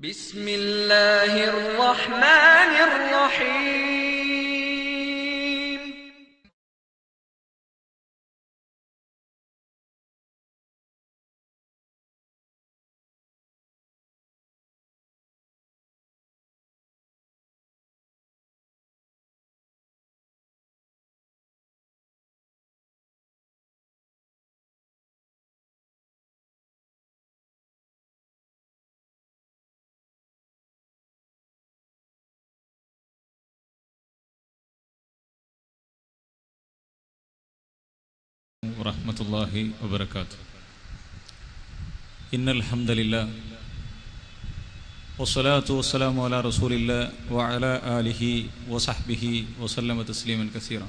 بسم الله الرحمن الرحيم വറഹ്മത്തുള്ളാഹി വബറകാതുഹു. ഇന്നൽ ഹംദലില്ലാഹ് വസ്സലാത്തു വസ്സലാമു അലാ റസൂലില്ലാഹ് വഅലാ ആലിഹി വസഹ്ബിഹി വസല്ലമ തസ്ലീമൻ കസീറ.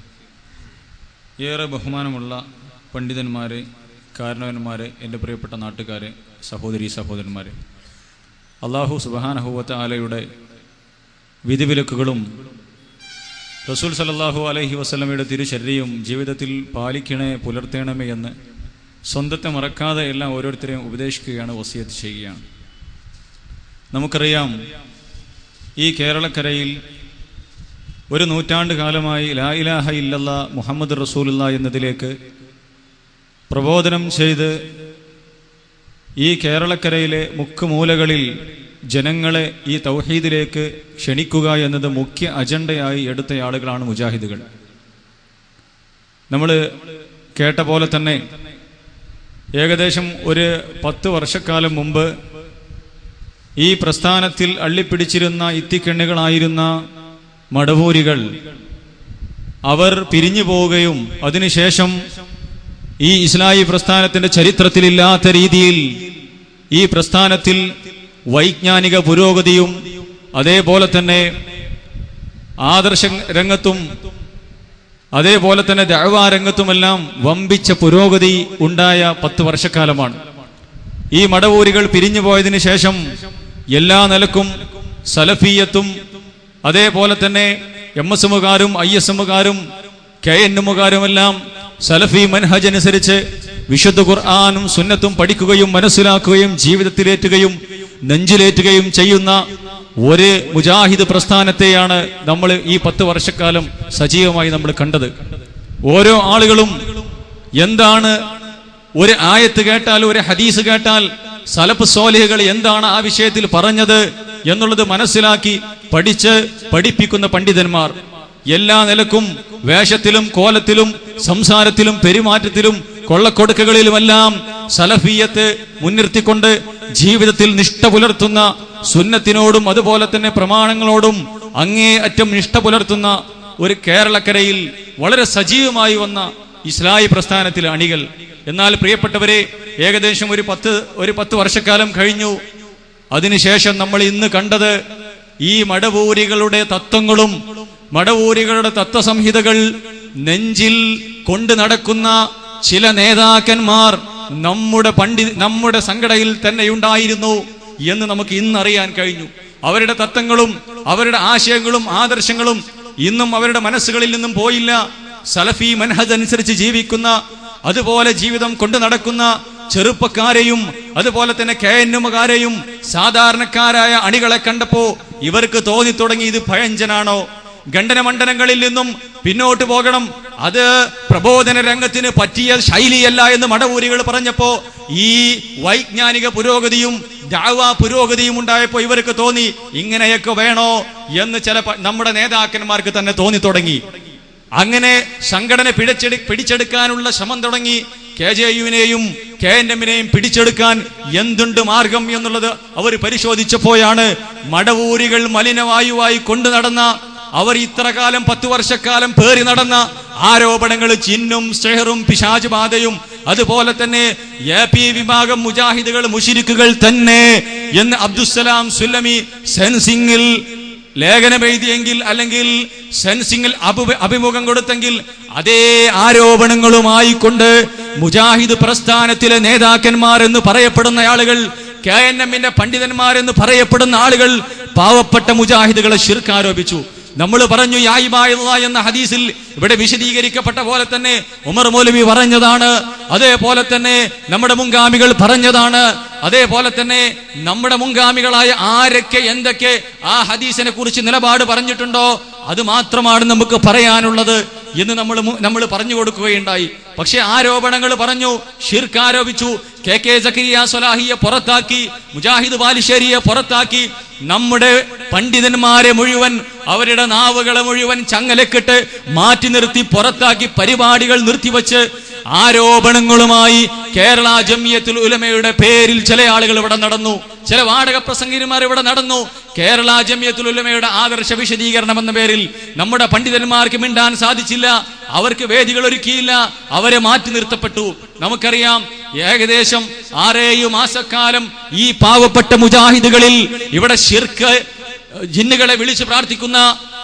ഏറെ ബഹുമാനമുള്ള പണ്ഡിതന്മാരെ, കാരണവന്മാരെ, എൻ്റെ പ്രിയപ്പെട്ട നാട്ടുകാരെ, സഹോദരീ സഹോദരന്മാരെ, അല്ലാഹു സുബ്ഹാനഹു വ തആലയുടെ വിധിവിലക്കുകളും റസൂൽ സല്ലല്ലാഹു അലൈഹി വസല്ലമയുടെ തിരുശരീരവും ജീവിതത്തിൽ പാലിക്കണേ, പുലർത്തേണമേ എന്ന് സ്വന്തത്തെ മറക്കാതെ എല്ലാം ഓരോരുത്തരെയും ഉപദേശിക്കുകയാണ്, വസിയത്ത് ചെയ്യുകയാണ്. നമുക്കറിയാം, ഈ കേരളക്കരയിൽ ഒരു നൂറ്റാണ്ട് കാലമായി ലാ ഇലാഹ ഇല്ലല്ലാഹ് മുഹമ്മദ് റസൂലുള്ളാഹ് എന്നതിലേക്ക് പ്രബോധനം ചെയ്ത് ഈ കേരളക്കരയിലെ മുക്കുമൂലകളിൽ ജനങ്ങളെ ഈ തൗഹീദിലേക്ക് ക്ഷണിക്കുക എന്നത് മുഖ്യ അജണ്ടയായി എടുത്ത ആളുകളാണ് മുജാഹിദുകൾ. നമ്മൾ കേട്ട പോലെ തന്നെ ഏകദേശം ഒരു 10 വർഷക്കാലം മുമ്പ് ഈ പ്രസ്ഥാനത്തിൽ അള്ളിപ്പിടിച്ചിരുന്ന ഇത്തിക്കെണ്ണുകളായിരുന്ന മടവൂരികൾ അവർ പിരിഞ്ഞു പോവുകയും അതിനുശേഷം ഈ ഇസ്ലാഹി പ്രസ്ഥാനത്തിന്റെ ചരിത്രത്തിലില്ലാത്ത രീതിയിൽ ഈ പ്രസ്ഥാനത്തിൽ വൈജ്ഞാനിക പുരോഗതിയും അതേപോലെ തന്നെ ആദർശ രംഗത്തും അതേപോലെ തന്നെ ദഅ്വാ രംഗത്തുമെല്ലാം വമ്പിച്ച പുരോഗതി ഉണ്ടായ 10 വർഷക്കാലമാണ്. ഈ മടവൂരികൾ പിരിഞ്ഞു പോയതിനു ശേഷം എല്ലാ നിലക്കും സലഫിയത്തും അതേപോലെ തന്നെ എംഎസ്എമ്മുകാരും ISMകാരും KNMകാരുമെല്ലാം സലഫി മനഹജ് അനുസരിച്ച് വിശുദ്ധ ഖുർആനും സുന്നത്തും പഠിക്കുകയും മനസ്സിലാക്കുകയും ജീവിതത്തിലേറ്റുകയും നെഞ്ചിലേറ്റുകയും ചെയ്യുന്ന ഒരു മുജാഹിദ് പ്രസ്ഥാനത്തെയാണ് നമ്മൾ ഈ 10 വർഷക്കാലം സജീവമായി നമ്മൾ കണ്ടത്. ഓരോ ആളുകളും എന്താണ് ഒരു ആയത്ത് കേട്ടാൽ, ഒരു ഹദീസ് കേട്ടാൽ സലഫ് സ്വാലിഹുകൾ എന്താണ് ആ വിഷയത്തിൽ പറഞ്ഞത് എന്നുള്ളത് മനസ്സിലാക്കി പഠിച്ച് പഠിപ്പിക്കുന്ന പണ്ഡിതന്മാർ, എല്ലാ നിലക്കും വേഷത്തിലും കോലത്തിലും സംസാരത്തിലും പെരുമാറ്റത്തിലും കൊള്ളക്കൊടുക്കുകളിലുമെല്ലാം സലഫിയത്ത് മുൻനിർത്തിക്കൊണ്ട് ജീവിതത്തിൽ നിഷ്ഠ പുലർത്തുന്ന, സുന്നത്തിനോടും അതുപോലെ തന്നെ പ്രമാണങ്ങളോടും അങ്ങേ അറ്റം നിഷ്ഠ പുലർത്തുന്ന ഒരു കേരളക്കരയിൽ വളരെ സജീവമായി വന്ന ഇസ്ലാഹി പ്രസ്ഥാനത്തിലെ അണികൾ. എന്നാൽ പ്രിയപ്പെട്ടവരെ, ഏകദേശം ഒരു 10 വർഷക്കാലം കഴിഞ്ഞു. അതിനുശേഷം നമ്മൾ ഇന്ന് കണ്ടത് ഈ മടവൂരികളുടെ തത്വങ്ങളും മടവൂരികളുടെ തത്വസംഹിതകൾ നെഞ്ചിൽ കൊണ്ട് നടക്കുന്ന ചില നേതാക്കന്മാർ നമ്മുടെ സംഘടനയിൽ തന്നെ ഉണ്ടായിരുന്നു എന്ന് നമുക്ക് ഇന്നറിയാൻ കഴിഞ്ഞു. അവരുടെ തത്വങ്ങളും അവരുടെ ആശയങ്ങളും ആദർശങ്ങളും ഇന്നും അവരുടെ മനസ്സുകളിൽ നിന്നും പോയില്ല. സലഫി മനഹജ് അനുസരിച്ച് ജീവിക്കുന്ന, അതുപോലെ ജീവിതം കൊണ്ടു നടക്കുന്ന ചെറുപ്പക്കാരെയും അതുപോലെ തന്നെ KNMകാരെയും സാധാരണക്കാരായ അണികളെ കണ്ടപ്പോ ഇവർക്ക് തോന്നി തുടങ്ങി, ഇത് ഭയഞ്ചനാണോ, ഖണ്ഡനമണ്ഡലങ്ങളിൽ നിന്നും പിന്നോട്ട് പോകണം, അത് പ്രബോധന രംഗത്തിന് പറ്റിയ ശൈലിയല്ല എന്ന് മടവൂരികൾ പറഞ്ഞപ്പോ ഈ വൈജ്ഞാനിക പുരോഗതിയും ദഅ്വാ പുരോഗതിയും ഉണ്ടായപ്പോ ഇവർക്ക് തോന്നി ഇങ്ങനെയൊക്കെ വേണോ എന്ന് ചില നമ്മുടെ നേതാക്കന്മാർക്ക് തന്നെ തോന്നി തുടങ്ങി. അങ്ങനെ സംഘടന പിടിച്ചെടുക്കാനുള്ള ശ്രമം തുടങ്ങി. KJUവിനെയും KNMനെയും പിടിച്ചെടുക്കാൻ എന്തുണ്ട് മാർഗം എന്നുള്ളത് അവർ പരിശോധിച്ചപ്പോഴാണ് മടവൂരികൾ മലിനവായുവായി കൊണ്ടു നടന്ന, അവർ ഇത്ര കാലം 10 വർഷക്കാലം പേറി നടന്ന ആരോപണങ്ങൾ, ജിന്നും സിഹ്റും പിശാച് ബാധയും അതുപോലെ തന്നെ AP വിഭാഗം മുജാഹിദുകൾ മുശ്രിക്കുകൾ തന്നെ എന്ന് അബ്ദുസ്സലാം സുല്ലമി സെൻസിംഗിൽ ലേഖനം എഴുതിയെങ്കിൽ, അല്ലെങ്കിൽ സെൻസിംഗിൽ അഭിമുഖം കൊടുത്തെങ്കിൽ, അതേ ആരോപണങ്ങളുമായി കൊണ്ട് മുജാഹിദ് പ്രസ്ഥാനത്തിലെ നേതാക്കന്മാരെന്ന് പറയപ്പെടുന്ന ആളുകൾ, KNMന്റെ പണ്ഡിതന്മാരെന്ന് പറയപ്പെടുന്ന ആളുകൾ പാവപ്പെട്ട മുജാഹിദുകളെ ശിർക്ക് ആരോപിച്ചു. നമ്മൾ പറഞ്ഞു യാ ഇബാദല്ലാഹ് എന്ന ഹദീസിൽ ഇവിടെ വിശദീകരിക്കപ്പെട്ട പോലെ തന്നെ ഉമർ മൗലവി പറഞ്ഞതാണ്, അതേപോലെ തന്നെ നമ്മുടെ മുൻഗാമികൾ പറഞ്ഞതാണ്, അതേപോലെ തന്നെ നമ്മുടെ മുൻഗാമികളായ ആരൊക്കെ എന്തൊക്കെ ആ ഹദീസിനെ കുറിച്ച് നിലപാട് പറഞ്ഞിട്ടുണ്ടോ അത് മാത്രമാണ് നമുക്ക് പറയാനുള്ളത് എന്ന് നമ്മൾ പറഞ്ഞു കൊടുക്കുകയുണ്ടായി. പക്ഷെ ആരോപണങ്ങൾ പറഞ്ഞു, ഷിർക്ക് ആരോപിച്ചു, KK സക്കരിയ സ്വലാഹിയെ പുറത്താക്കി, മുജാഹിദ് ബാലുശ്ശേരിയെ പുറത്താക്കി, നമ്മുടെ പണ്ഡിതന്മാരെ മുഴുവൻ അവരുടെ നാവുകളെ മുഴുവൻ ചങ്ങലക്കിട്ട് മാറ്റി നിർത്തി പുറത്താക്കി, പരിപാടികൾ നിർത്തിവെച്ച് ആരോപണങ്ങളുമായി കേരള ജംഇയ്യത്തുൽ ഉലമയുടെ പേരിൽ ചില ആളുകൾ ഇവിടെ നടന്നു, ചില വാടക പ്രസംഗിമാർ ഇവിടെ നടന്നു. കേരള ജംഇയ്യത്തുൽ ഉലമയുടെ ആദർശ വിശദീകരണം എന്ന പേരിൽ നമ്മുടെ പണ്ഡിതന്മാർക്ക് മിണ്ടാൻ സാധിച്ചില്ല, അവർക്ക് വേദികൾ ഒരുക്കിയില്ല, അവരെ മാറ്റി നിർത്തപ്പെട്ടു. നമുക്കറിയാം ഏകദേശം 6-7 മാസക്കാലം ഈ പാവപ്പെട്ട മുജാഹിദുകളിൽ ഇവിടെ ശിർക്ക്, ജിന്നുകളെ വിളിച്ച് പ്രാർത്ഥിക്കുന്ന,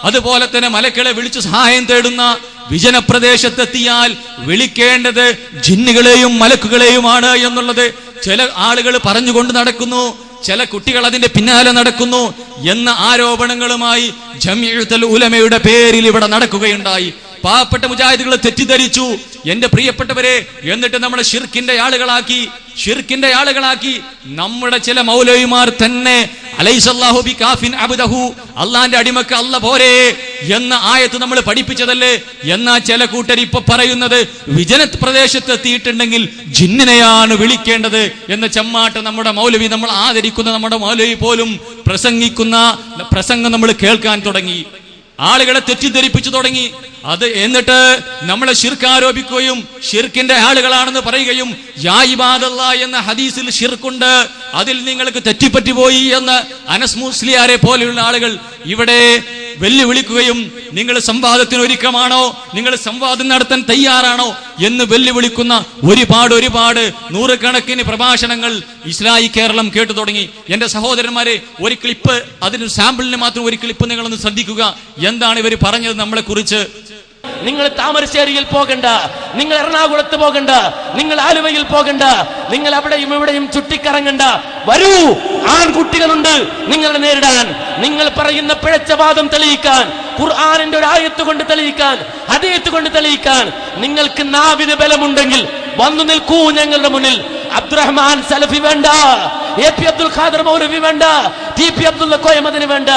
അതുപോലെ തന്നെ മലക്കളെ വിളിച്ച് സഹായം തേടുന്ന, വിജനപ്രദേശത്തെത്തിയാൽ വിളിക്കേണ്ടത് ജിന്നുകളെയും മലക്കുകളെയുമാണ് എന്നുള്ളത് ചില ആളുകൾ പറഞ്ഞുകൊണ്ട് നടക്കുന്നു, ചില കുട്ടികൾ അതിന്റെ പിന്നാലെ നടക്കുന്നു എന്ന ആരോപണങ്ങളുമായി ജംഇയ്യത്തുൽ ഉലമയുടെ പേരിൽ ഇവിടെ നടക്കുകയുണ്ടായി. പാവപ്പെട്ട മുജാഹിദുകളെ തെറ്റിദ്ധരിച്ചു, എന്റെ പ്രിയപ്പെട്ടവരെ. എന്നിട്ട് നമ്മളെ ഷിർക്കിന്റെ ആളുകളാക്കി നമ്മുടെ ചില മൗലവിമാർ തന്നെ അലൈസല്ലാഹു ബികാഫിൻ അബ്ദഹു, അള്ളാന്റെ അടിമക്ക് അല്ല പോരെ എന്ന ആയത്ത് നമ്മൾ പഠിപ്പിച്ചതല്ലേ. എന്നാ ചില കൂട്ടർ ഇപ്പൊ പറയുന്നത് വിജന പ്രദേശത്ത് എത്തിയിട്ടുണ്ടെങ്കിൽ ജിന്നിനെയാണ് വിളിക്കേണ്ടത് എന്ന ചെമ്മാട്ട് നമ്മുടെ മൗലവി, നമ്മൾ ആദരിക്കുന്ന നമ്മുടെ മൗലവി പോലും പ്രസംഗിക്കുന്ന പ്രസംഗം നമ്മൾ കേൾക്കാൻ തുടങ്ങി, ആളുകളെ തെറ്റിദ്ധരിപ്പിച്ചു തുടങ്ങി. അത് എന്നിട്ട് നമ്മളെ ഷിർക്ക് ആരോപിക്കുകയും ഷിർക്കിന്റെ ആളുകളാണെന്ന് പറയുകയും യാ ഇബാദല്ലാഹ് എന്ന ഹദീസിൽ ഷിർക്കുണ്ട്, അതിൽ നിങ്ങൾക്ക് തെറ്റിപ്പറ്റി പോയി എന്ന് അനസ് മുസ്ലിയാരെ പോലെയുള്ള ആളുകൾ ഇവിടെ വെല്ലുവിളിക്കുകയും നിങ്ങൾ സംവാദത്തിന് ഒരുക്കമാണോ, നിങ്ങൾ സംവാദം നടത്താൻ തയ്യാറാണോ എന്ന് വെല്ലുവിളിക്കുന്ന ഒരുപാട് നൂറുകണക്കിന് പ്രഭാഷണങ്ങൾ ഇസ്ലാഹി കേരളം കേട്ടു തുടങ്ങി. എന്റെ സഹോദരന്മാരെ, ഒരു ക്ലിപ്പ്, അതിന് സാമ്പിളിന് മാത്രം ഒരു ക്ലിപ്പ് നിങ്ങളൊന്ന് ശ്രദ്ധിക്കുക. എന്താണ് ഇവർ പറഞ്ഞത് നമ്മളെ കുറിച്ച്? നിങ്ങൾ താമരശ്ശേരിയിൽ പോകണ്ട, നിങ്ങൾ എറണാകുളത്ത് പോകണ്ട, നിങ്ങൾ ആലുവയിൽ പോകണ്ട, നിങ്ങൾ അവിടെയും ഇവിടെയും ചുറ്റിക്കറങ്ങണ്ട, വരൂ, ആൺകുട്ടികളുണ്ട് നിങ്ങളെ നേരിടാൻ, നിങ്ങൾ പറയുന്ന പിഴച്ച വാദം തെളിയിക്കാൻ, ഖുർആനിന്റെ ഒരു ആയത്ത് കൊണ്ട് തെളിയിക്കാൻ, ഹദീത്ത് കൊണ്ട് തെളിയിക്കാൻ നിങ്ങൾക്ക് നാവിന് ബലമുണ്ടെങ്കിൽ വന്നു നിൽക്കൂ ഞങ്ങളുടെ മുന്നിൽ. അബ്ദുറഹ്മാൻ സലഫി വേണ്ട, AP അബ്ദുൽ ഖാദർ മൗലവി വേണ്ട, TP അബ്ദുള്ള കോയമദിന് വേണ്ട.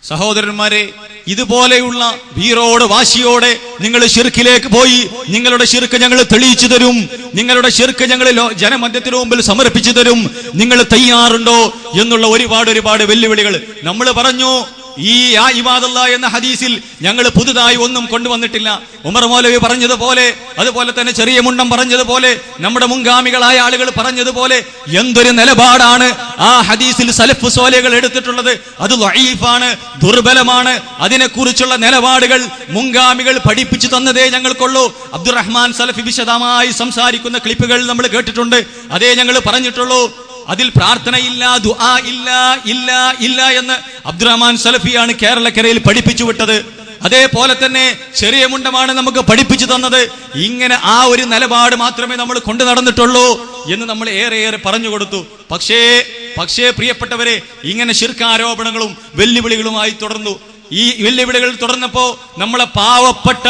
സഹോദരന്മാരെ, ഇതുപോലെയുള്ള വീറോട് വാശിയോടെ നിങ്ങൾ ഷിർക്കിലേക്ക് പോയി, നിങ്ങളുടെ ഷിർക്ക് ഞങ്ങൾ തെളിയിച്ചു തരും, നിങ്ങളുടെ ഷിർക്ക് ഞങ്ങൾ ജനമധ്യത്തിന് മുമ്പിൽ സമർപ്പിച്ചു തരും, നിങ്ങൾ തയ്യാറുണ്ടോ എന്നുള്ള ഒരുപാട് വെല്ലുവിളികൾ നമ്മൾ പറഞ്ഞു. ഈ യാ ഇബാദല്ലാഹ് എന്ന ഹദീസിൽ ഞങ്ങൾ പുതുതായി ഒന്നും കൊണ്ടുവന്നിട്ടില്ല. ഉമർ മൗലവി പറഞ്ഞതുപോലെ, അതുപോലെ തന്നെ ചെറിയ മുണ്ടം പറഞ്ഞതുപോലെ, നമ്മുടെ മുൻഗാമികളായ ആളുകൾ പറഞ്ഞതുപോലെ എന്തൊരു നിലപാടാണ് ആ ഹദീസിൽ സലഫ് സ്വാലിഹുകൾ എടുത്തിട്ടുള്ളത്. അത് ദഈഫാണ്, ദുർബലമാണ്. അതിനെക്കുറിച്ചുള്ള നിലപാടുകൾ മുൻഗാമികൾ പഠിപ്പിച്ചു തന്നതേ ഞങ്ങൾക്കുള്ളൂ. അബ്ദുറഹ്മാൻ സലഫി വിശദമായി സംസാരിക്കുന്ന ക്ലിപ്പുകൾ നമ്മൾ കേട്ടിട്ടുണ്ട്. അതേ ഞങ്ങൾ പറഞ്ഞിട്ടുള്ളൂ. അതിൽ പ്രാർത്ഥനയില്ല, ദുആ ഇല്ല എന്ന് അബ്ദുറഹ്മാൻ സലഫിയാണ് കേരളക്കരയിൽ പഠിപ്പിച്ചു വിട്ടത്. അതേപോലെ തന്നെ ചെറിയ മുണ്ടമാണ് നമുക്ക് പഠിപ്പിച്ചു തന്നത്. ഇങ്ങനെ ആ ഒരു നിലപാട് മാത്രമേ നമ്മൾ കൊണ്ടു നടന്നിട്ടുള്ളൂ എന്ന് നമ്മൾ ഏറെ പറഞ്ഞു കൊടുത്തു. പക്ഷേ പ്രിയപ്പെട്ടവരെ, ഇങ്ങനെ ശിർക്ക് ആരോപണങ്ങളും വെല്ലുവിളികളുമായി തുടർന്നു. ഈ വെല്ലുവിളികൾ തുടർന്നപ്പോ നമ്മളെ പാവപ്പെട്ട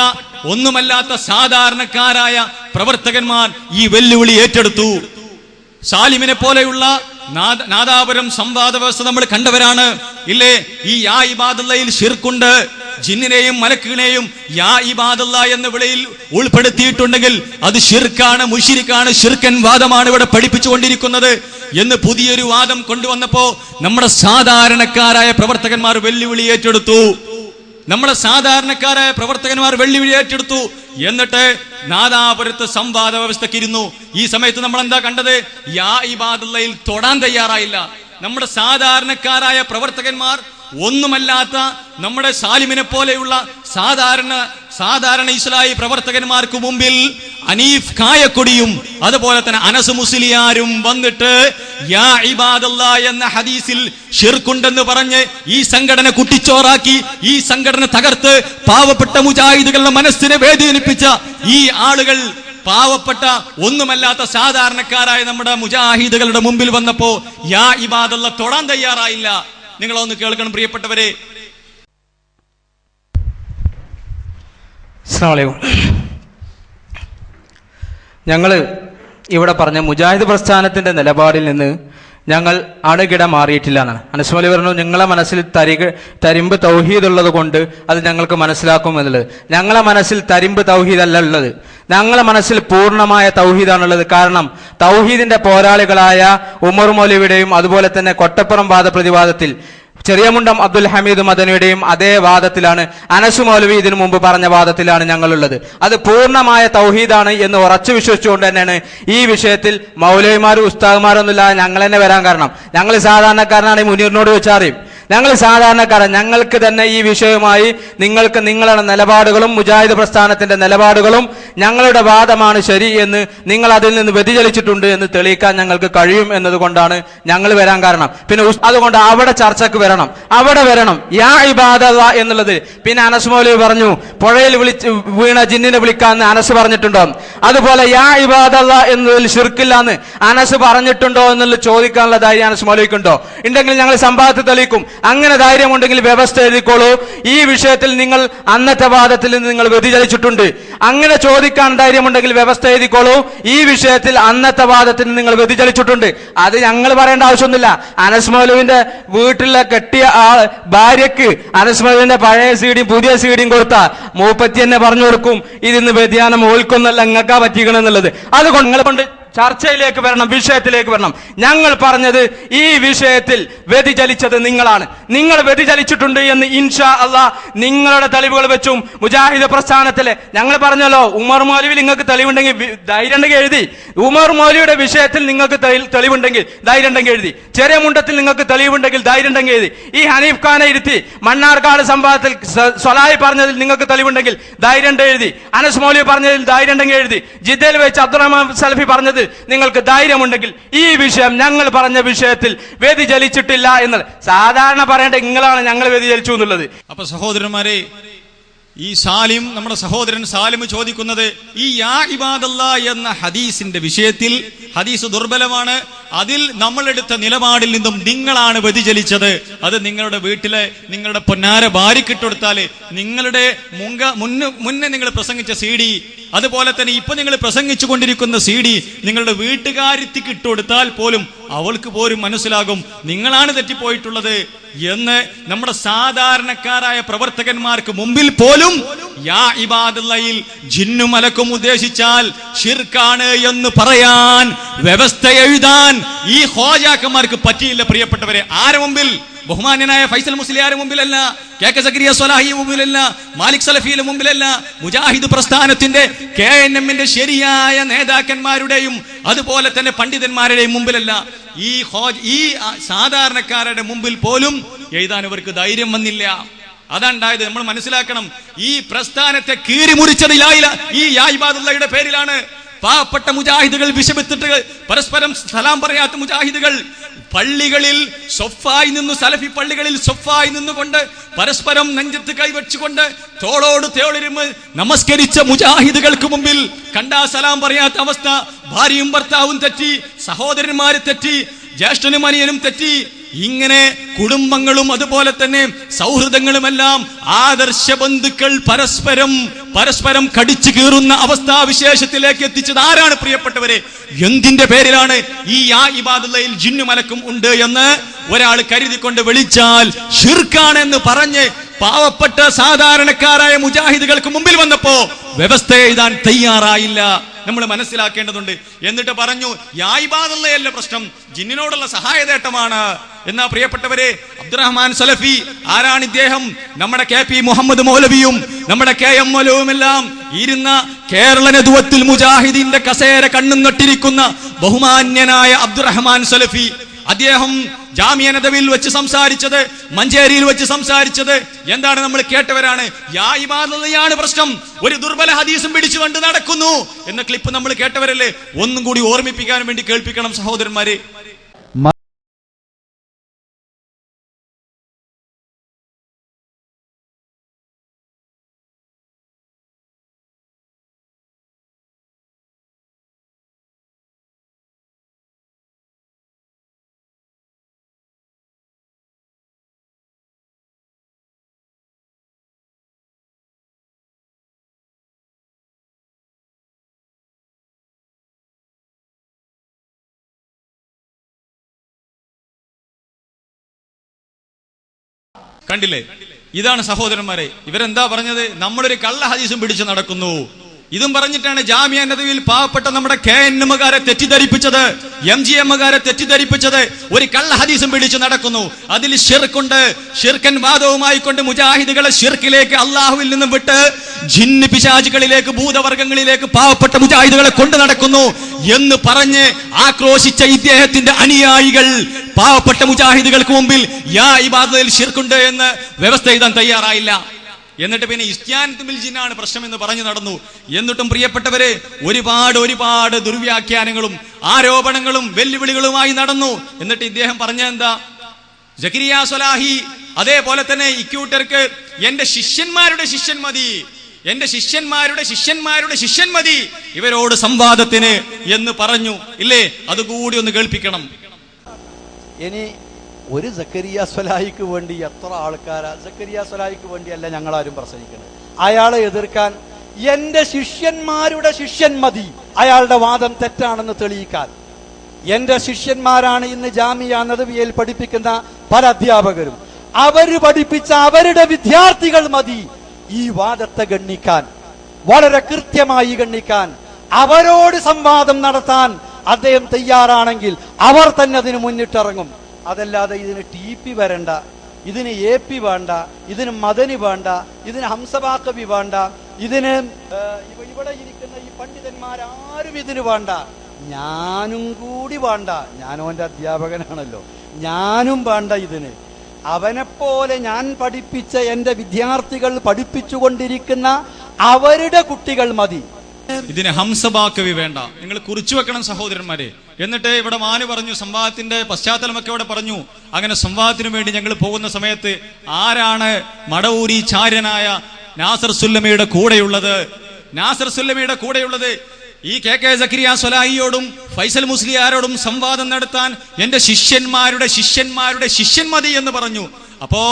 ഒന്നുമല്ലാത്ത സാധാരണക്കാരായ പ്രവർത്തകന്മാർ ഈ വെല്ലുവിളി ഏറ്റെടുത്തു. സാലിമിനെ പോലെയുള്ള നാദാപുരം സംവാദ വ്യവസ്ഥ നമ്മൾ കണ്ടവരാണ് ഇല്ലേ? ഈ യാ ഇബാദല്ലാഹിൽ ഷിർക്കുണ്ട്, ജിന്നിനെയും മലക്കുകളെയും യാ ഇബാദല്ലാഹ് എന്ന വിളിയിൽ ഉൾപ്പെടുത്തിയിട്ടുണ്ടെങ്കിൽ അത് ഷിർക്കാണ്, മുശ്രിക്കാണ്, ഷിർക്കൻ വാദമാണ് ഇവിടെ പഠിപ്പിച്ചുകൊണ്ടിരിക്കുന്നത് എന്ന് പുതിയൊരു വാദം കൊണ്ടുവന്നപ്പോ നമ്മുടെ സാധാരണക്കാരായ പ്രവർത്തകന്മാർ വെല്ലുവിളി ഏറ്റെടുത്തു. എന്നിട്ട് നാദാപുരത്ത് സംവാദ വ്യവസ്ഥക്കിരുന്നു. ഈ സമയത്ത് നമ്മൾ എന്താ കണ്ടത്? യാ ഇബാദല്ലാഹിൽ തൊടാൻ തയ്യാറായില്ല. നമ്മുടെ സാധാരണക്കാരായ പ്രവർത്തകന്മാർ, ഒന്നുമല്ലാത്ത നമ്മുടെ സാലിമിനെ പോലെയുള്ള സാധാരണ ഇസ്ലാഹി പ്രവർത്തകന്മാർക്ക് മുമ്പിൽ അനീഫ് കായക്കൊടിയും അതുപോലെ തന്നെ അനസ് മുസ്ലിയാരും വന്നിട്ട് യാ ഇബാദല്ലാഹ് എന്ന ഹദീസിൽ ഷിർക്കുണ്ടെന്ന് പറഞ്ഞ് ഈ സംഘടന കുട്ടിച്ചോറാക്കി, ഈ സംഘടന തകർത്ത് പാവപ്പെട്ട മുജാഹിദുകളുടെ മനസ്സിനെ വേദനിപ്പിച്ച ഈ ആളുകൾ പാവപ്പെട്ട ഒന്നുമല്ലാത്ത സാധാരണക്കാരായ നമ്മുടെ മുജാഹിദുകളുടെ മുമ്പിൽ വന്നപ്പോ യാ ഇബാദല്ലാഹ് തൊടാൻ തയ്യാറായില്ല. നിങ്ങളൊന്ന് കേൾക്കണം പ്രിയപ്പെട്ടവരെ. അസ്സലാമു അലൈക്കും. ഞങ്ങൾ ഇവിടെ പറഞ്ഞ മുജാഹിദ് പ്രസ്ഥാനത്തിന്റെ നിലപാടിൽ നിന്ന് ഞങ്ങൾ അണുകിട മാറിയിട്ടില്ല എന്നാണ്. അനസ് മൗലവി പറഞ്ഞു, നിങ്ങളെ മനസ്സിൽ തരിമ്പ് തൗഹീദ് ഉള്ളത് കൊണ്ട് അത് ഞങ്ങൾക്ക് മനസ്സിലാക്കും എന്നുള്ളത്. ഞങ്ങളെ മനസ്സിൽ തരിമ്പ് തൗഹീദ് അല്ല ഉള്ളത്, ഞങ്ങളെ മനസ്സിൽ പൂർണ്ണമായ തൗഹീദാണുള്ളത്. കാരണം തൗഹീദിന്റെ പോരാളികളായ ഉമർ മൗലവിയുടെയും അതുപോലെ തന്നെ കൊട്ടപ്പുറം വാദപ്രതിവാദത്തിൽ ചെറിയമുണ്ടം അബ്ദുൽ ഹമീദ് മദനിയുടെയും അതേ വാദത്തിലാണ്, അനസ് മൗലവി ഇതിനു മുമ്പ് പറഞ്ഞ വാദത്തിലാണ് ഞങ്ങളുള്ളത്. അത് പൂർണ്ണമായ തൗഹീദാണ് എന്ന് ഉറച്ചു വിശ്വസിച്ചുകൊണ്ട് തന്നെയാണ് ഈ വിഷയത്തിൽ മൗലവിമാരും ഉസ്താദുമാരൊന്നുമില്ല ഞങ്ങൾ തന്നെ വരാൻ കാരണം. ഞങ്ങൾ സാധാരണക്കാരനാണ്, ഈ മുനീറിനോട് വെച്ചറിയും. ഞങ്ങൾ സാധാരണക്കാരൻ, ഞങ്ങൾക്ക് തന്നെ ഈ വിഷയവുമായി നിങ്ങൾക്ക് നിങ്ങളുടെ നിലപാടുകളും മുജാഹിദ് പ്രസ്ഥാനത്തിന്റെ നിലപാടുകളും ഞങ്ങളുടെ വാദമാണ് ശരി എന്ന് നിങ്ങൾ അതിൽ നിന്ന് വ്യതിചലിച്ചിട്ടുണ്ട് എന്ന് തെളിയിക്കാൻ ഞങ്ങൾക്ക് കഴിയും എന്നതുകൊണ്ടാണ് ഞങ്ങൾ വരാൻ കാരണം. പിന്നെ അതുകൊണ്ട് അവിടെ ചർച്ചക്ക് വരണം, അവിടെ വരണം. യാ ഇബാദല്ലാ എന്നുള്ളത് പിന്നെ അനസ് മൗലവി പറഞ്ഞു, പുഴയിൽ വീണ ജിന്നിനെ വിളിക്കാന്ന് അനസ് പറഞ്ഞിട്ടുണ്ടോ? അതുപോലെ യാ ഇബാദല്ലാ എന്നതിൽ ശിർക്കില്ലാന്ന് അനസ് പറഞ്ഞിട്ടുണ്ടോ എന്നുള്ളത് ചോദിക്കാനുള്ള ധൈര്യം അനസ് മൗലവിക്കുണ്ടോ? ഉണ്ടെങ്കിൽ ഞങ്ങൾ സമ്പാദത്ത് തെളിയിക്കും. അങ്ങനെ ധൈര്യമുണ്ടെങ്കിൽ വ്യവസ്ഥ എഴുതിക്കോളൂ, ഈ വിഷയത്തിൽ നിങ്ങൾ അന്നത്തെ വാദത്തിൽ നിന്ന് നിങ്ങൾ വ്യതിചലിച്ചിട്ടുണ്ട്. അങ്ങനെ ചോദിക്കാൻ ധൈര്യമുണ്ടെങ്കിൽ വ്യവസ്ഥ എഴുതിക്കോളൂ, ഈ വിഷയത്തിൽ അന്നത്തെ വാദത്തിൽ നിങ്ങൾ വ്യതിചലിച്ചിട്ടുണ്ട്. അത് ഞങ്ങൾ പറയേണ്ട ആവശ്യമൊന്നുമില്ല. അനസ് മൗലവിന്റെ വീട്ടിലെ കെട്ടിയ ഭാര്യക്ക് അനസ് മൗലവിന്റെ പഴയ സീഡിയും പുതിയ സീഡിയും കൊടുത്താ മൂപ്പത്തി തന്നെ പറഞ്ഞു കൊടുക്കും ഇതിന്ന് വ്യതിയാനം ഓൽക്കൊന്നല്ല ഇങ്ങക്കാ പറ്റിക്കണമെന്നുള്ളത്. അതുകൊണ്ട് നിങ്ങൾ കൊണ്ട് ചർച്ചയിലേക്ക് വരണം, വിഷയത്തിലേക്ക് വരണം. ഞങ്ങൾ പറഞ്ഞത് ഈ വിഷയത്തിൽ വ്യതിചലിച്ചത് നിങ്ങളാണ്. നിങ്ങൾ വ്യതിചലിച്ചിട്ടുണ്ട് എന്ന് ഇൻഷാ അല്ലാഹ് നിങ്ങളുടെ തെളിവുകൾ വെച്ചും മുജാഹിദ് പ്രസ്ഥാനത്തിലെ ഞങ്ങൾ പറഞ്ഞല്ലോ, ഉമർ മൗലവിയിൽ നിങ്ങൾക്ക് തെളിവുണ്ടെങ്കിൽ ധൈര്യം ഉണ്ടെങ്കിൽ എഴുതി. ഉമർ മൗലവിയുടെ വിഷയത്തിൽ നിങ്ങൾക്ക് തെളിവുണ്ടെങ്കിൽ ധൈര്യം ഉണ്ടെങ്കിൽ എഴുതി. ചെറിയ മുണ്ടത്തിൽ നിങ്ങൾക്ക് തെളിവുണ്ടെങ്കിൽ ധൈര്യം ഉണ്ടെങ്കിൽ എഴുതി. ഈ ഹനീഫ് ഖാനെ ഇരുത്തി മണ്ണാർക്കാട് സംഭവത്തിൽ സ്വലാഹി പറഞ്ഞതിൽ നിങ്ങൾക്ക് തെളിവുണ്ടെങ്കിൽ ധൈര്യം ഉണ്ടെങ്കിൽ എഴുതി. അനസ് മൗലവി പറഞ്ഞതിൽ ധൈര്യം ഉണ്ടെങ്കിൽ എഴുതി. ജിദ്ദയിൽ വെച്ച് അബ്ദുറഹ്മാൻ സലഫി പറഞ്ഞത് നിങ്ങൾക്ക് ധൈര്യമുണ്ടെങ്കിൽ ഈ വിഷയം ഞങ്ങൾ പറഞ്ഞ വിഷയത്തിൽ വ്യതിചലിച്ചിട്ടില്ല എന്ന് സാധാരണ പറയേണ്ട നിങ്ങളാണ് ഞങ്ങൾ വ്യതിചലിച്ചു എന്നുള്ളത്. അപ്പൊ സഹോദരന്മാരെ, ഈ സാലിം, നമ്മുടെ സഹോദരൻ സാലിം ചോദിക്കുന്നത് ഈ യാ ഇബാദല്ലാ എന്ന ഹദീസിന്റെ വിഷയത്തിൽ, ഹദീസ് ദുർബലമാണ്, അതിൽ നമ്മളെടുത്ത നിലപാടിൽ നിന്നും നിങ്ങളാണ് വ്യതിചലിച്ചത്. അത് നിങ്ങളുടെ വീട്ടിലെ നിങ്ങളുടെ പൊന്നാര ഭാര്യക്കിട്ടെടുത്താല് നിങ്ങളുടെ മുന്നേ നിങ്ങൾ പ്രസംഗിച്ച CD, അതുപോലെ തന്നെ ഇപ്പൊ നിങ്ങൾ പ്രസംഗിച്ചു കൊണ്ടിരിക്കുന്ന CD നിങ്ങളുടെ വീട്ടുകാരിക്ക് ഇട്ടുകൊടുത്താൽ പോലും അവൾക്ക് പോലും മനസ്സിലാകും നിങ്ങളാണ് തെറ്റിപ്പോയിട്ടുള്ളത് എന്ന്. നമ്മുടെ സാധാരണക്കാരായ പ്രവർത്തകന്മാർക്ക് മുമ്പിൽ പോലും യാ ഇബാദല്ലയിൽ ജിന്നും മലക്കും ഉദ്ദേശിച്ചാൽ ഷിർക്കാണ് എന്ന് പറയാൻ, വ്യവസ്ഥ എഴുതാൻ ഈ ഖ്വാജാക്കന്മാർക്ക് പറ്റിയില്ല. പ്രിയപ്പെട്ടവരെ, ആരെ മുമ്പിൽ? ബഹുമാന്യനായ ഫൈസൽ മുസ്ലിയാരുടെ മുമ്പിലല്ല, KK സക്കരിയ സ്വലാഹി മുമ്പിലല്ല, മാലിക് സലഫിയുടെ മുമ്പിലല്ല, മുജാഹിദ് പ്രസ്ഥാനത്തിന്റെ KNM-ന്റെ ശരിയായ നേതാക്കന്മാരുടെയും അതുപോലെ തന്നെ പണ്ഡിതന്മാരുടെയും മുമ്പിലല്ല, ഈ സാധാരണക്കാരുടെ മുമ്പിൽ പോലും എഴുതാൻ ഇവർക്ക് ധൈര്യം വന്നില്ല. അതുണ്ടായത് നമ്മൾ മനസ്സിലാക്കണം. ഈ പ്രസ്ഥാനത്തെ കീറിമുറിച്ചത് ഈ യാ ഇബാദുള്ളയുടെ പേരിലാണ്. പാവപ്പെട്ട മുജാഹിദുകൾ വിഷമിത്തിട്ട് പരസ്പരം സലാം പറയാത്ത മുജാഹിദുകൾ പള്ളികളിൽ സൊഫായി നിന്ന്, സലഫി പള്ളികളിൽ സൊഫായി നിന്നുകൊണ്ട് പരസ്പരം നെഞ്ചത്ത് കൈവച്ചുകൊണ്ട് തോളോട് തോളിരുന്ന് നമസ്കരിച്ച മുജാഹിദുകൾക്ക് മുമ്പിൽ കണ്ടാ സലാം പറയാത്ത അവസ്ഥ. ഭാര്യയും ഭർത്താവും തെറ്റി, സഹോദരന്മാര് തെറ്റി, ജ്യേഷ്ഠനും അനിയനും തെറ്റി. ഇങ്ങനെ കുടുംബങ്ങളും അതുപോലെ തന്നെ സൗഹൃദങ്ങളുമെല്ലാം ആദർശ ബന്ധുക്കൾ പരസ്പരം കടിച്ചു കീറുന്ന അവസ്ഥാവിശേഷത്തിലേക്ക് എത്തിച്ചത് ആരാണ് പ്രിയപ്പെട്ടവരെ? എന്തിന്റെ പേരിലാണ്? ഈ യാ ഇബാദുള്ളയിൽ ജിന്നു മലക്കും ഉണ്ട് എന്ന് ഒരാൾ കരുതിക്കൊണ്ട് വിളിച്ചാൽ ഷിർക്കാണെന്ന് പറഞ്ഞ് പാവപ്പെട്ട സാധാരണക്കാരായ മുജാഹിദുകൾക്ക് മുമ്പിൽ വന്നപ്പോ വ്യവസ്ഥ എഴുതാൻ തയ്യാറായില്ല. നമ്മൾ മനസ്സിലാക്കേണ്ടതുണ്ട്. എന്നിട്ട് പറഞ്ഞു യാ ഇബാദുള്ളയല്ല പ്രശ്നം, ജിന്നിനോടുള്ള സഹായതേട്ടമാണ് എന്നാ. പ്രിയപ്പെട്ടവരെ, അബ്ദുറഹ്മാൻ സലഫി ആരാണ്? ഇദ്ദേഹം നമ്മുടെ KP മുഹമ്മദ് മൗലവിയും നമ്മുടെ KM മൗലവിയുമെല്ലാം ഇരുന്ന കേരള നദുവത്തുൽ മുജാഹിദീന്റെ കസേര കണ്ണും നട്ടിരിക്കുന്ന ബഹുമാന്യനായ അബ്ദുറഹ്മാൻ സലഫി. അദ്ദേഹം ജാമിയ നദവിയിൽ വെച്ച് സംസാരിച്ചത്, മഞ്ചേരിയിൽ വെച്ച് സംസാരിച്ചത് എന്താണ്? നമ്മൾ കേട്ടവരാണ്. യാ ഇബാദുള്ളയാണ് പ്രശ്നം, ഒരു ദുർബല ഹദീസും പിടിച്ചുകൊണ്ട് നടക്കുന്നു എന്ന ക്ലിപ്പ് നമ്മൾ കേട്ടവരല്ലേ? ഒന്നും കൂടി ഓർമ്മിപ്പിക്കാൻ വേണ്ടി കേൾപ്പിക്കണം സഹോദരന്മാരെ. കണ്ടില്ലേ? ഇതാണ് സഹോദരന്മാരെ, ഇവരെന്താ പറഞ്ഞത്? നമ്മളൊരു കള്ള ഹദീസും പിടിച്ചു നടക്കുന്നു. ഇതും പറഞ്ഞിട്ടാണ് ജാമിഅ നദവിയിൽ പാവപ്പെട്ട നമ്മുടെ KNMകാരെ തെറ്റിദ്ധരിപ്പിച്ചത്, MGMകാരെ തെറ്റിദ്ധരിപ്പിച്ചത്. ഒരു കള്ള ഹദീസും പിടിച്ചു നടക്കുന്നു, അതിൽ ശിർക്കുണ്ട്. ശിർക്കൻ വാദവുമായി കൊണ്ട് മുജാഹിദുകളെ ശിർക്കിലേക്ക്, അള്ളാഹുവിൽ നിന്നും വിട്ട് ജിന്ന് പിശാചുകളിലേക്ക്, ഭൂതവർഗങ്ങളിലേക്ക് പാവപ്പെട്ട മുജാഹിദുകളെ കൊണ്ടു നടക്കുന്നു എന്ന് പറഞ്ഞ് ആക്രോശിച്ച ഇദ്ദേഹത്തിന്റെ അനുയായികൾ പാവപ്പെട്ട മുജാഹിദുകൾക്ക് മുമ്പിൽ യാ ഇബാദത്തിൽ ശിർക്കുണ്ട് എന്ന് വ്യവസ്ഥ എഴുതാൻ തയ്യാറായില്ല. എന്നിട്ട് പിന്നെ ഇസ്തിയാനത്തുൽ ജിന്നാണ് പ്രശ്നം എന്ന് പറഞ്ഞു നടന്നു. എന്നിട്ടും പ്രിയപ്പെട്ടവരെ, ഒരുപാട് ദുർവ്യാഖ്യാനങ്ങളും ആരോപണങ്ങളും വെല്ലുവിളികളുമായി നടന്നു. എന്നിട്ട് ഇദ്ദേഹം പറഞ്ഞെന്താ? സക്കരിയ സ്വലാഹി അതേപോലെ തന്നെ ഇക്കൂട്ടർക്ക് എന്റെ ശിഷ്യന്മാരുടെ ശിഷ്യൻ മതി, എന്റെ ശിഷ്യന്മാരുടെ ശിഷ്യന്മാരുടെ ശിഷ്യൻ മതി ഇവരോട് സംവാദത്തിന് എന്ന് പറഞ്ഞു. ഇല്ലേ? അതുകൂടി ഒന്ന് കേൾപ്പിക്കണം. ഇനി ഒരു സക്കരിയ സ്വലാഹിക്ക് വേണ്ടി എത്ര ആൾക്കാരാ? സക്കരിയ സ്വലാഹിക്ക് വേണ്ടിയല്ല ഞങ്ങളാരും പ്രസംഗിക്കുന്നത്. അയാളെ എതിർക്കാൻ എന്റെ ശിഷ്യന്മാരുടെ ശിഷ്യൻ മതി, അയാളുടെ വാദം തെറ്റാണെന്ന് തെളിയിക്കാൻ. എന്റെ ശിഷ്യന്മാരാണ് ഇന്ന് ജാമിഅ നദവിയയിൽ പഠിപ്പിക്കുന്ന പല അധ്യാപകരും. അവര് പഠിപ്പിച്ച അവരുടെ വിദ്യാർത്ഥികൾ മതി ഈ വാദത്തെ ഗണ്ണിക്കാൻ, വളരെ കൃത്യമായി ഗണ്ണിക്കാൻ. അവരോട് സംവാദം നടത്താൻ അദ്ദേഹം തയ്യാറാണെങ്കിൽ അവർ തന്നെ അതിന് മുന്നിട്ടിറങ്ങും. അതല്ലാതെ ഇതിന് TP വരണ്ട, ഇതിന് AP വേണ്ട, ഇതിന് മദനി വേണ്ട, ഇതിന് ഹംസബാക്കവി വേണ്ട, ഇതിന് ഇവിടെ ഇരിക്കുന്ന ഈ പണ്ഡിതന്മാരാരും ഇതിന് വേണ്ട, ഞാനും കൂടി വേണ്ട. ഞാനും എൻ്റെ അധ്യാപകനാണല്ലോ, ഞാനും വേണ്ട ഇതിന്. അവനെപ്പോലെ ഞാൻ പഠിപ്പിച്ച എൻ്റെ വിദ്യാർത്ഥികൾ പഠിപ്പിച്ചുകൊണ്ടിരിക്കുന്ന അവരുടെ കുട്ടികൾ മതി. ഇതിന് ഹംസബാക്കവി വേണ്ട. നിങ്ങൾ കുറിച്ചു വെക്കണം സഹോദരന്മാരെ. എന്നിട്ട് ഇവിടെ മാനു പറഞ്ഞു, സംവാദത്തിന്റെ പശ്ചാത്തലമൊക്കെ ഇവിടെ പറഞ്ഞു. അങ്ങനെ സംവാദത്തിനു വേണ്ടി ഞങ്ങൾ പോകുന്ന സമയത്ത് ആരാണ് മടവൂരി ചാര്യനായ നാസർ സുല്ലമിയുടെ കൂടെയുള്ളത്? നാസർ സുല്ലമിയുടെ കൂടെയുള്ളത് ഈ KK സക്കരിയ സ്വലാഹിയോടും ഫൈസൽ മുസ്ലിയാരോടും സംവാദം നടത്താൻ എന്റെ ശിഷ്യന്മാരുടെ ശിഷ്യന്മാരുടെ ശിഷ്യൻ മതി എന്ന് പറഞ്ഞു. അപ്പോ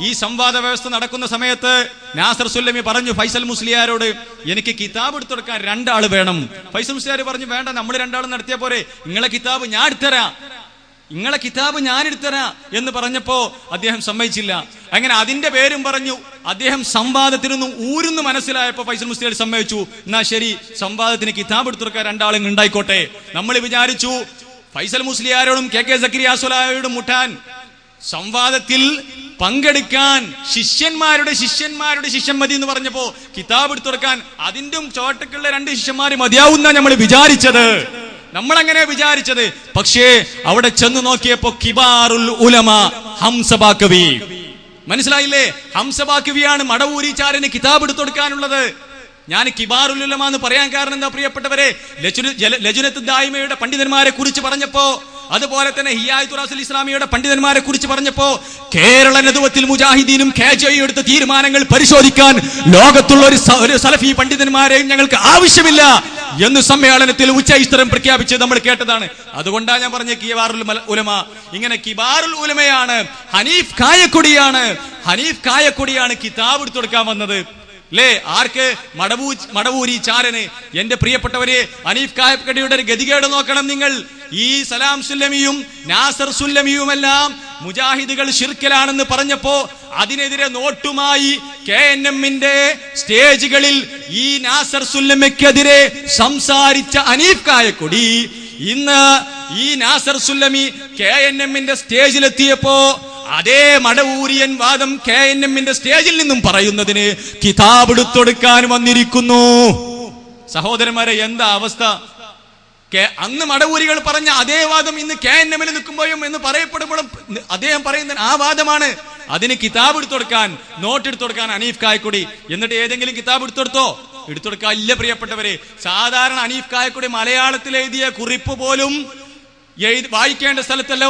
ഈ സംവാദ വ്യവസ്ഥ നടക്കുന്ന സമയത്ത് നാസർ സുല്ലമി പറഞ്ഞു ഫൈസൽ മുസ്ലിയാരോട്, എനിക്ക് കിതാബ് എടുത്തുകൊടുക്കാൻ 2 ആള് വേണം. ഫൈസൽ മുസ്ലിയാർ പറഞ്ഞു, വേണ്ട, നമ്മൾ 2 ആളും നടത്തിയ പോരെ, നിങ്ങളെ കിതാബ് ഞാൻ എടുത്തരാം, നിങ്ങളെ കിതാബ് ഞാൻ എടുത്തരാ എന്ന് പറഞ്ഞപ്പോ അദ്ദേഹം സമ്മതിച്ചില്ല. അങ്ങനെ അതിന്റെ പേരും പറഞ്ഞു. അദ്ദേഹം സംവാദത്തിനൊന്നും ഊരുന്ന് മനസ്സിലായപ്പോ ഫൈസൽ മുസ്ലിയാർ സമ്മതിച്ചു, എന്നാ ശരി, സംവാദത്തിന് കിതാബ് എടുത്തുകൊടുക്കാൻ 2 ആളും ഉണ്ടായിക്കോട്ടെ. നമ്മൾ വിചാരിച്ചു ഫൈസൽ മുസ്ലിയാരോടും KK സക്കരിയ സ്വലാഹിയോടും മുട്ടാൻ, സംവാദത്തിൽ പങ്കെടുക്കാൻ ശിഷ്യന്മാരുടെ ശിഷ്യന്മാരുടെ ശിഷ്യൻ മതി എന്ന് പറഞ്ഞപ്പോ കിതാബ് എടുത്തുകൊടുക്കാൻ അതിന്റെ ചോട്ടക്കുള്ള 2 ശിഷ്യന്മാര് മതിയാവുന്ന നമ്മൾ വിചാരിച്ചത്, നമ്മളങ്ങനെ വിചാരിച്ചത്. പക്ഷേ അവിടെ ചെന്ന് നോക്കിയപ്പോ കിബാറുൽ ഉലമ ഹംസബാക്കവി, മനസ്സിലായില്ലേ? ഹംസബാക്കവിയാണ് മടവൂരി ചാരന് കിതാബ് എടുത്തുകൊടുക്കാനുള്ളത്. ഞാൻ കിബാറുൽ ഉലമ എന്ന് പറയാൻ കാരണം എന്താ പ്രിയപ്പെട്ടവരെ? ലജ്നത്ത് ദായിമയുടെ പണ്ഡിതന്മാരെ കുറിച്ച് പറഞ്ഞപ്പോ, അതുപോലെ തന്നെ ഹിയായത്തുൽ ഇസ്ലാമിയുടെ പണ്ഡിതന്മാരെ കുറിച്ച് പറഞ്ഞപ്പോ, കേരള നദവത്തിൽ മുജാഹിദീനും KJ എടുത്ത തീരുമാനങ്ങൾ പരിശോധിക്കാൻ ലോകത്തുള്ള ഒരു സലഫി പണ്ഡിതന്മാരെയും ഞങ്ങൾക്ക് ആവശ്യമില്ല എന്ന് സമ്മേളനത്തിൽ ഉച്ചൈസ്തരം പ്രഖ്യാപിച്ച് നമ്മൾ കേട്ടതാണ്. അതുകൊണ്ടാണ് ഞാൻ പറഞ്ഞ കിബാറുൽ ഉലമ. ഇങ്ങനെ കിബാറുൽ ഉലമയാണ്, ഹനീഫ് കായക്കൊടിയാണ് കിതാബ് എടുത്തുകൊടുക്കാൻ വന്നത്. അല്ലേ? ആർക്ക്? മടവൂരി ചാരന്. എന്റെ പ്രിയപ്പെട്ടവരെ, ഹനീഫ് കായക്കൊടിയുടെ ഒരു ഗതികേട് നോക്കണം നിങ്ങൾ. ഈ സലാം സുല്ലമിയും നാസർ സുല്ലമിയുമെല്ലാം മുജാഹിദുകൾ ശിർക്കിലാണെന്ന് പറഞ്ഞപ്പോ അതിനെതിരെ നോട്ടുമായി KNMന്റെ സ്റ്റേജുകളിൽ ഈ നാസർ സുല്ലമിക്കെതിരെ സംസാരിച്ച ഹനീഫ് കായക്കൊടി ഇന്ന് ഈ നാസർ സുല്ലമി KNMന്റെ സ്റ്റേജിലെത്തിയപ്പോ അതേ മടവൂരിയൻ വാദം KNMന്റെ സ്റ്റേജിൽ നിന്നും പറയുന്നതിന് കിതാബ് എടുത്തൊടുക്കാൻ വന്നിരിക്കുന്നു. സഹോദരന്മാരെ, എന്താ അവസ്ഥ? അന്ന് മടവൂരികൾ പറഞ്ഞ അതേ വാദം ഇന്ന് KNMൽ നിൽക്കുമ്പോഴും എന്ന് പറയപ്പെടുമ്പോഴും അദ്ദേഹം പറയുന്ന ആ വാദമാണ്. അതിന് കിതാബ് എടുത്തുകൊടുക്കാൻ, നോട്ട് എടുത്തുകൊടുക്കാൻ ഹനീഫ് കായക്കൊടി. എന്നിട്ട് ഏതെങ്കിലും കിതാബ് എടുത്തുകൊടുക്കാൻ ഇല്ല പ്രിയപ്പെട്ടവരെ. സാധാരണ ഹനീഫ് കായക്കൊടി മലയാളത്തിൽ എഴുതിയ കുറിപ്പ് പോലും വായിക്കേണ്ട സ്ഥലത്തല്ല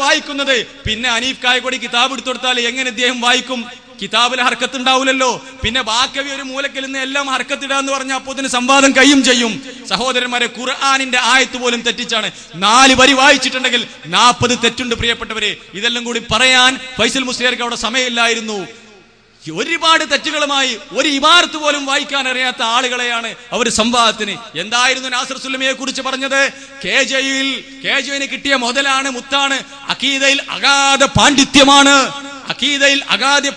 വായിക്കുന്നത്. പിന്നെ ഹനീഫ് കായക്കൊടി കിതാബ് എടുത്തുകൊടുത്താൽ എങ്ങനെ അദ്ദേഹം വായിക്കും? കിതാബിൽ ഹർക്കത്ത് ഉണ്ടാവില്ലല്ലോ. പിന്നെ ബാക്കവി ഒരു മൂലക്കിൽ നിന്ന് എല്ലാം ഹർക്കത്തിടാന്ന് പറഞ്ഞാൽ അപ്പോ അതിന് സംവാദം കയ്യും ചെയ്യും. സഹോദരന്മാരെ, ഖുർആനിന്റെ ആയത്ത് പോലും തെറ്റിച്ചാണ്. 4 വരി വായിച്ചിട്ടുണ്ടെങ്കിൽ 40 തെറ്റുണ്ട് പ്രിയപ്പെട്ടവരെ. ഇതെല്ലാം കൂടി പറയാൻ ഫൈസൽ മുസ്ലിയാർക്ക് അവിടെ സമയമില്ലായിരുന്നു. ഒരുപാട് തെറ്റുകളുമായി ഒരു ഇബാറത്ത് പോലും വായിക്കാൻ അറിയാത്ത ആളുകളെയാണ് അവർ സംവാദത്തിന്. എന്തായിരുന്നു നാസർ സുല്ലമിയെ കുറിച്ച് പറഞ്ഞത്? KJന് കിട്ടിയ മുതലാണ്, മുത്താണ്. അഖീദയിൽ അഗാധ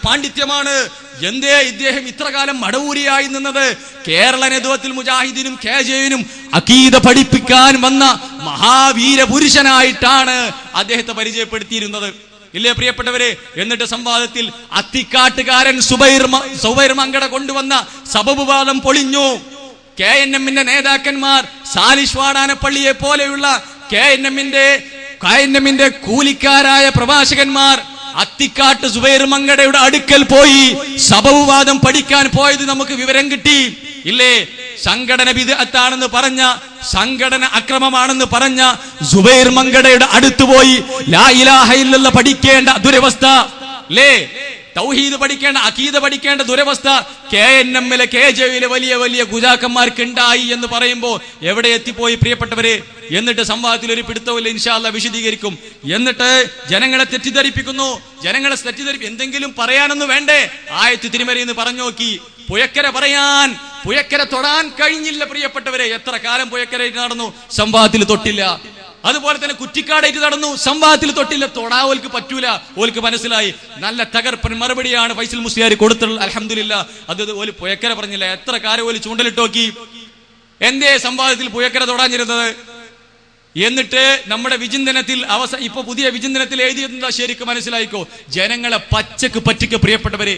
പാണ്ഡിത്യമാണ്. എന്തേ ഇദ്ദേഹം ഇത്രകാലം മടവൂരിയായി നിന്നത്? കേരള നേതൃത്വത്തിൽ മുജാഹിദിനും KJനും അഖീദ പഠിപ്പിക്കാൻ വന്ന മഹാവീര പുരുഷനായിട്ടാണ് അദ്ദേഹത്തെ പരിചയപ്പെടുത്തിയിരുന്നത്. ഇല്ലേ പ്രിയപ്പെട്ടവരെ? എന്നിട്ട് സംവാദത്തിൽ അത്തിക്കാട്ടുകാരൻ സുബൈർ മങ്കട കൊണ്ടുവന്ന സബബ് വാദം പൊളിഞ്ഞു. KNMന്റെ നേതാക്കന്മാർ, സാലിഷ് വാടാനപ്പള്ളിയെ പോലെയുള്ള KNMന്റെ കൂലിക്കാരായ പ്രഭാഷകന്മാർ അത്തിക്കാട്ട് സുബൈർ മങ്കടയുടെ അടുക്കൽ പോയി സബബ് വാദം പഠിക്കാൻ പോയത് നമുക്ക് വിവരം കിട്ടി. ഇല്ലേ? സംഘടന ബിദ്അത്താണെന്ന് പറഞ്ഞ, സംഘടന അക്രമമാണെന്ന് പറഞ്ഞ സുബൈർ മങ്കടയുടെ അടുത്തുപോയി ലാ ഇലാഹ ഇല്ലല്ലാഹ് പഠിക്കേണ്ട ദുരവസ്ഥ, അല്ലേ? തൗഹീദ് പഠിക്കേണ്ട, അഖീദ പഠിക്കേണ്ട ദുരവസ്ഥ KNMലെ KJയിലെ വലിയ വലിയ ഗുജാക്കന്മാർക്ക് ഉണ്ടായി എന്ന് പറയുമ്പോൾ എവിടെ എത്തിപ്പോയി പ്രിയപ്പെട്ടവരെ? എന്നിട്ട് സംവാദത്തിൽ ഒരു പിടുത്തമില്ല. ഇൻഷാ അല്ലാഹ് വിശദീകരിക്കും. എന്നിട്ട് ജനങ്ങളെ തെറ്റിദ്ധരിപ്പിക്കുന്നു. എന്തെങ്കിലും പറയാനൊന്നും വേണ്ടേ? ആയത്ത് തിരുമറിയെന്ന് പറഞ്ഞു നോക്കി. പുഴക്കര തൊടാൻ കഴിഞ്ഞില്ല പ്രിയപ്പെട്ടവരെ. എത്ര കാലം പുഴക്കരയിട്ട് നടന്നു, സംവാദത്തിൽ തൊട്ടില്ല. അതുപോലെ തന്നെ കുറ്റിക്കാടായിട്ട് നടന്നു, സംവാദത്തിൽ തൊട്ടില്ല. തൊടാവോൽക്ക് പറ്റൂല. ഓൽക്ക് മനസ്സിലായി. നല്ല തകർപ്പൻ മറുപടിയാണ് ഫൈസൽ മുസ്ലിയാർ കൊടുത്തുള്ളത്. അൽഹംദുലില്ലാഹ്. അത് ഓല് പുഴക്കര പറഞ്ഞില്ല. എത്ര കാലം ഓല് ചൂണ്ടലിട്ട് നോക്കി. എന്തേ സംവാദത്തിൽ പുഴക്കര തൊടാഞ്ഞിരുന്നത്? എന്നിട്ട് നമ്മുടെ വിചിന്തനത്തിൽ ഇപ്പൊ പുതിയ വിചിന്തനത്തിൽ എഴുതിയെന്താ ശരിക്കും മനസ്സിലായിക്കോ? ജനങ്ങളെ പച്ചക്ക് പറ്റിക്ക് പ്രിയപ്പെട്ടവരെ.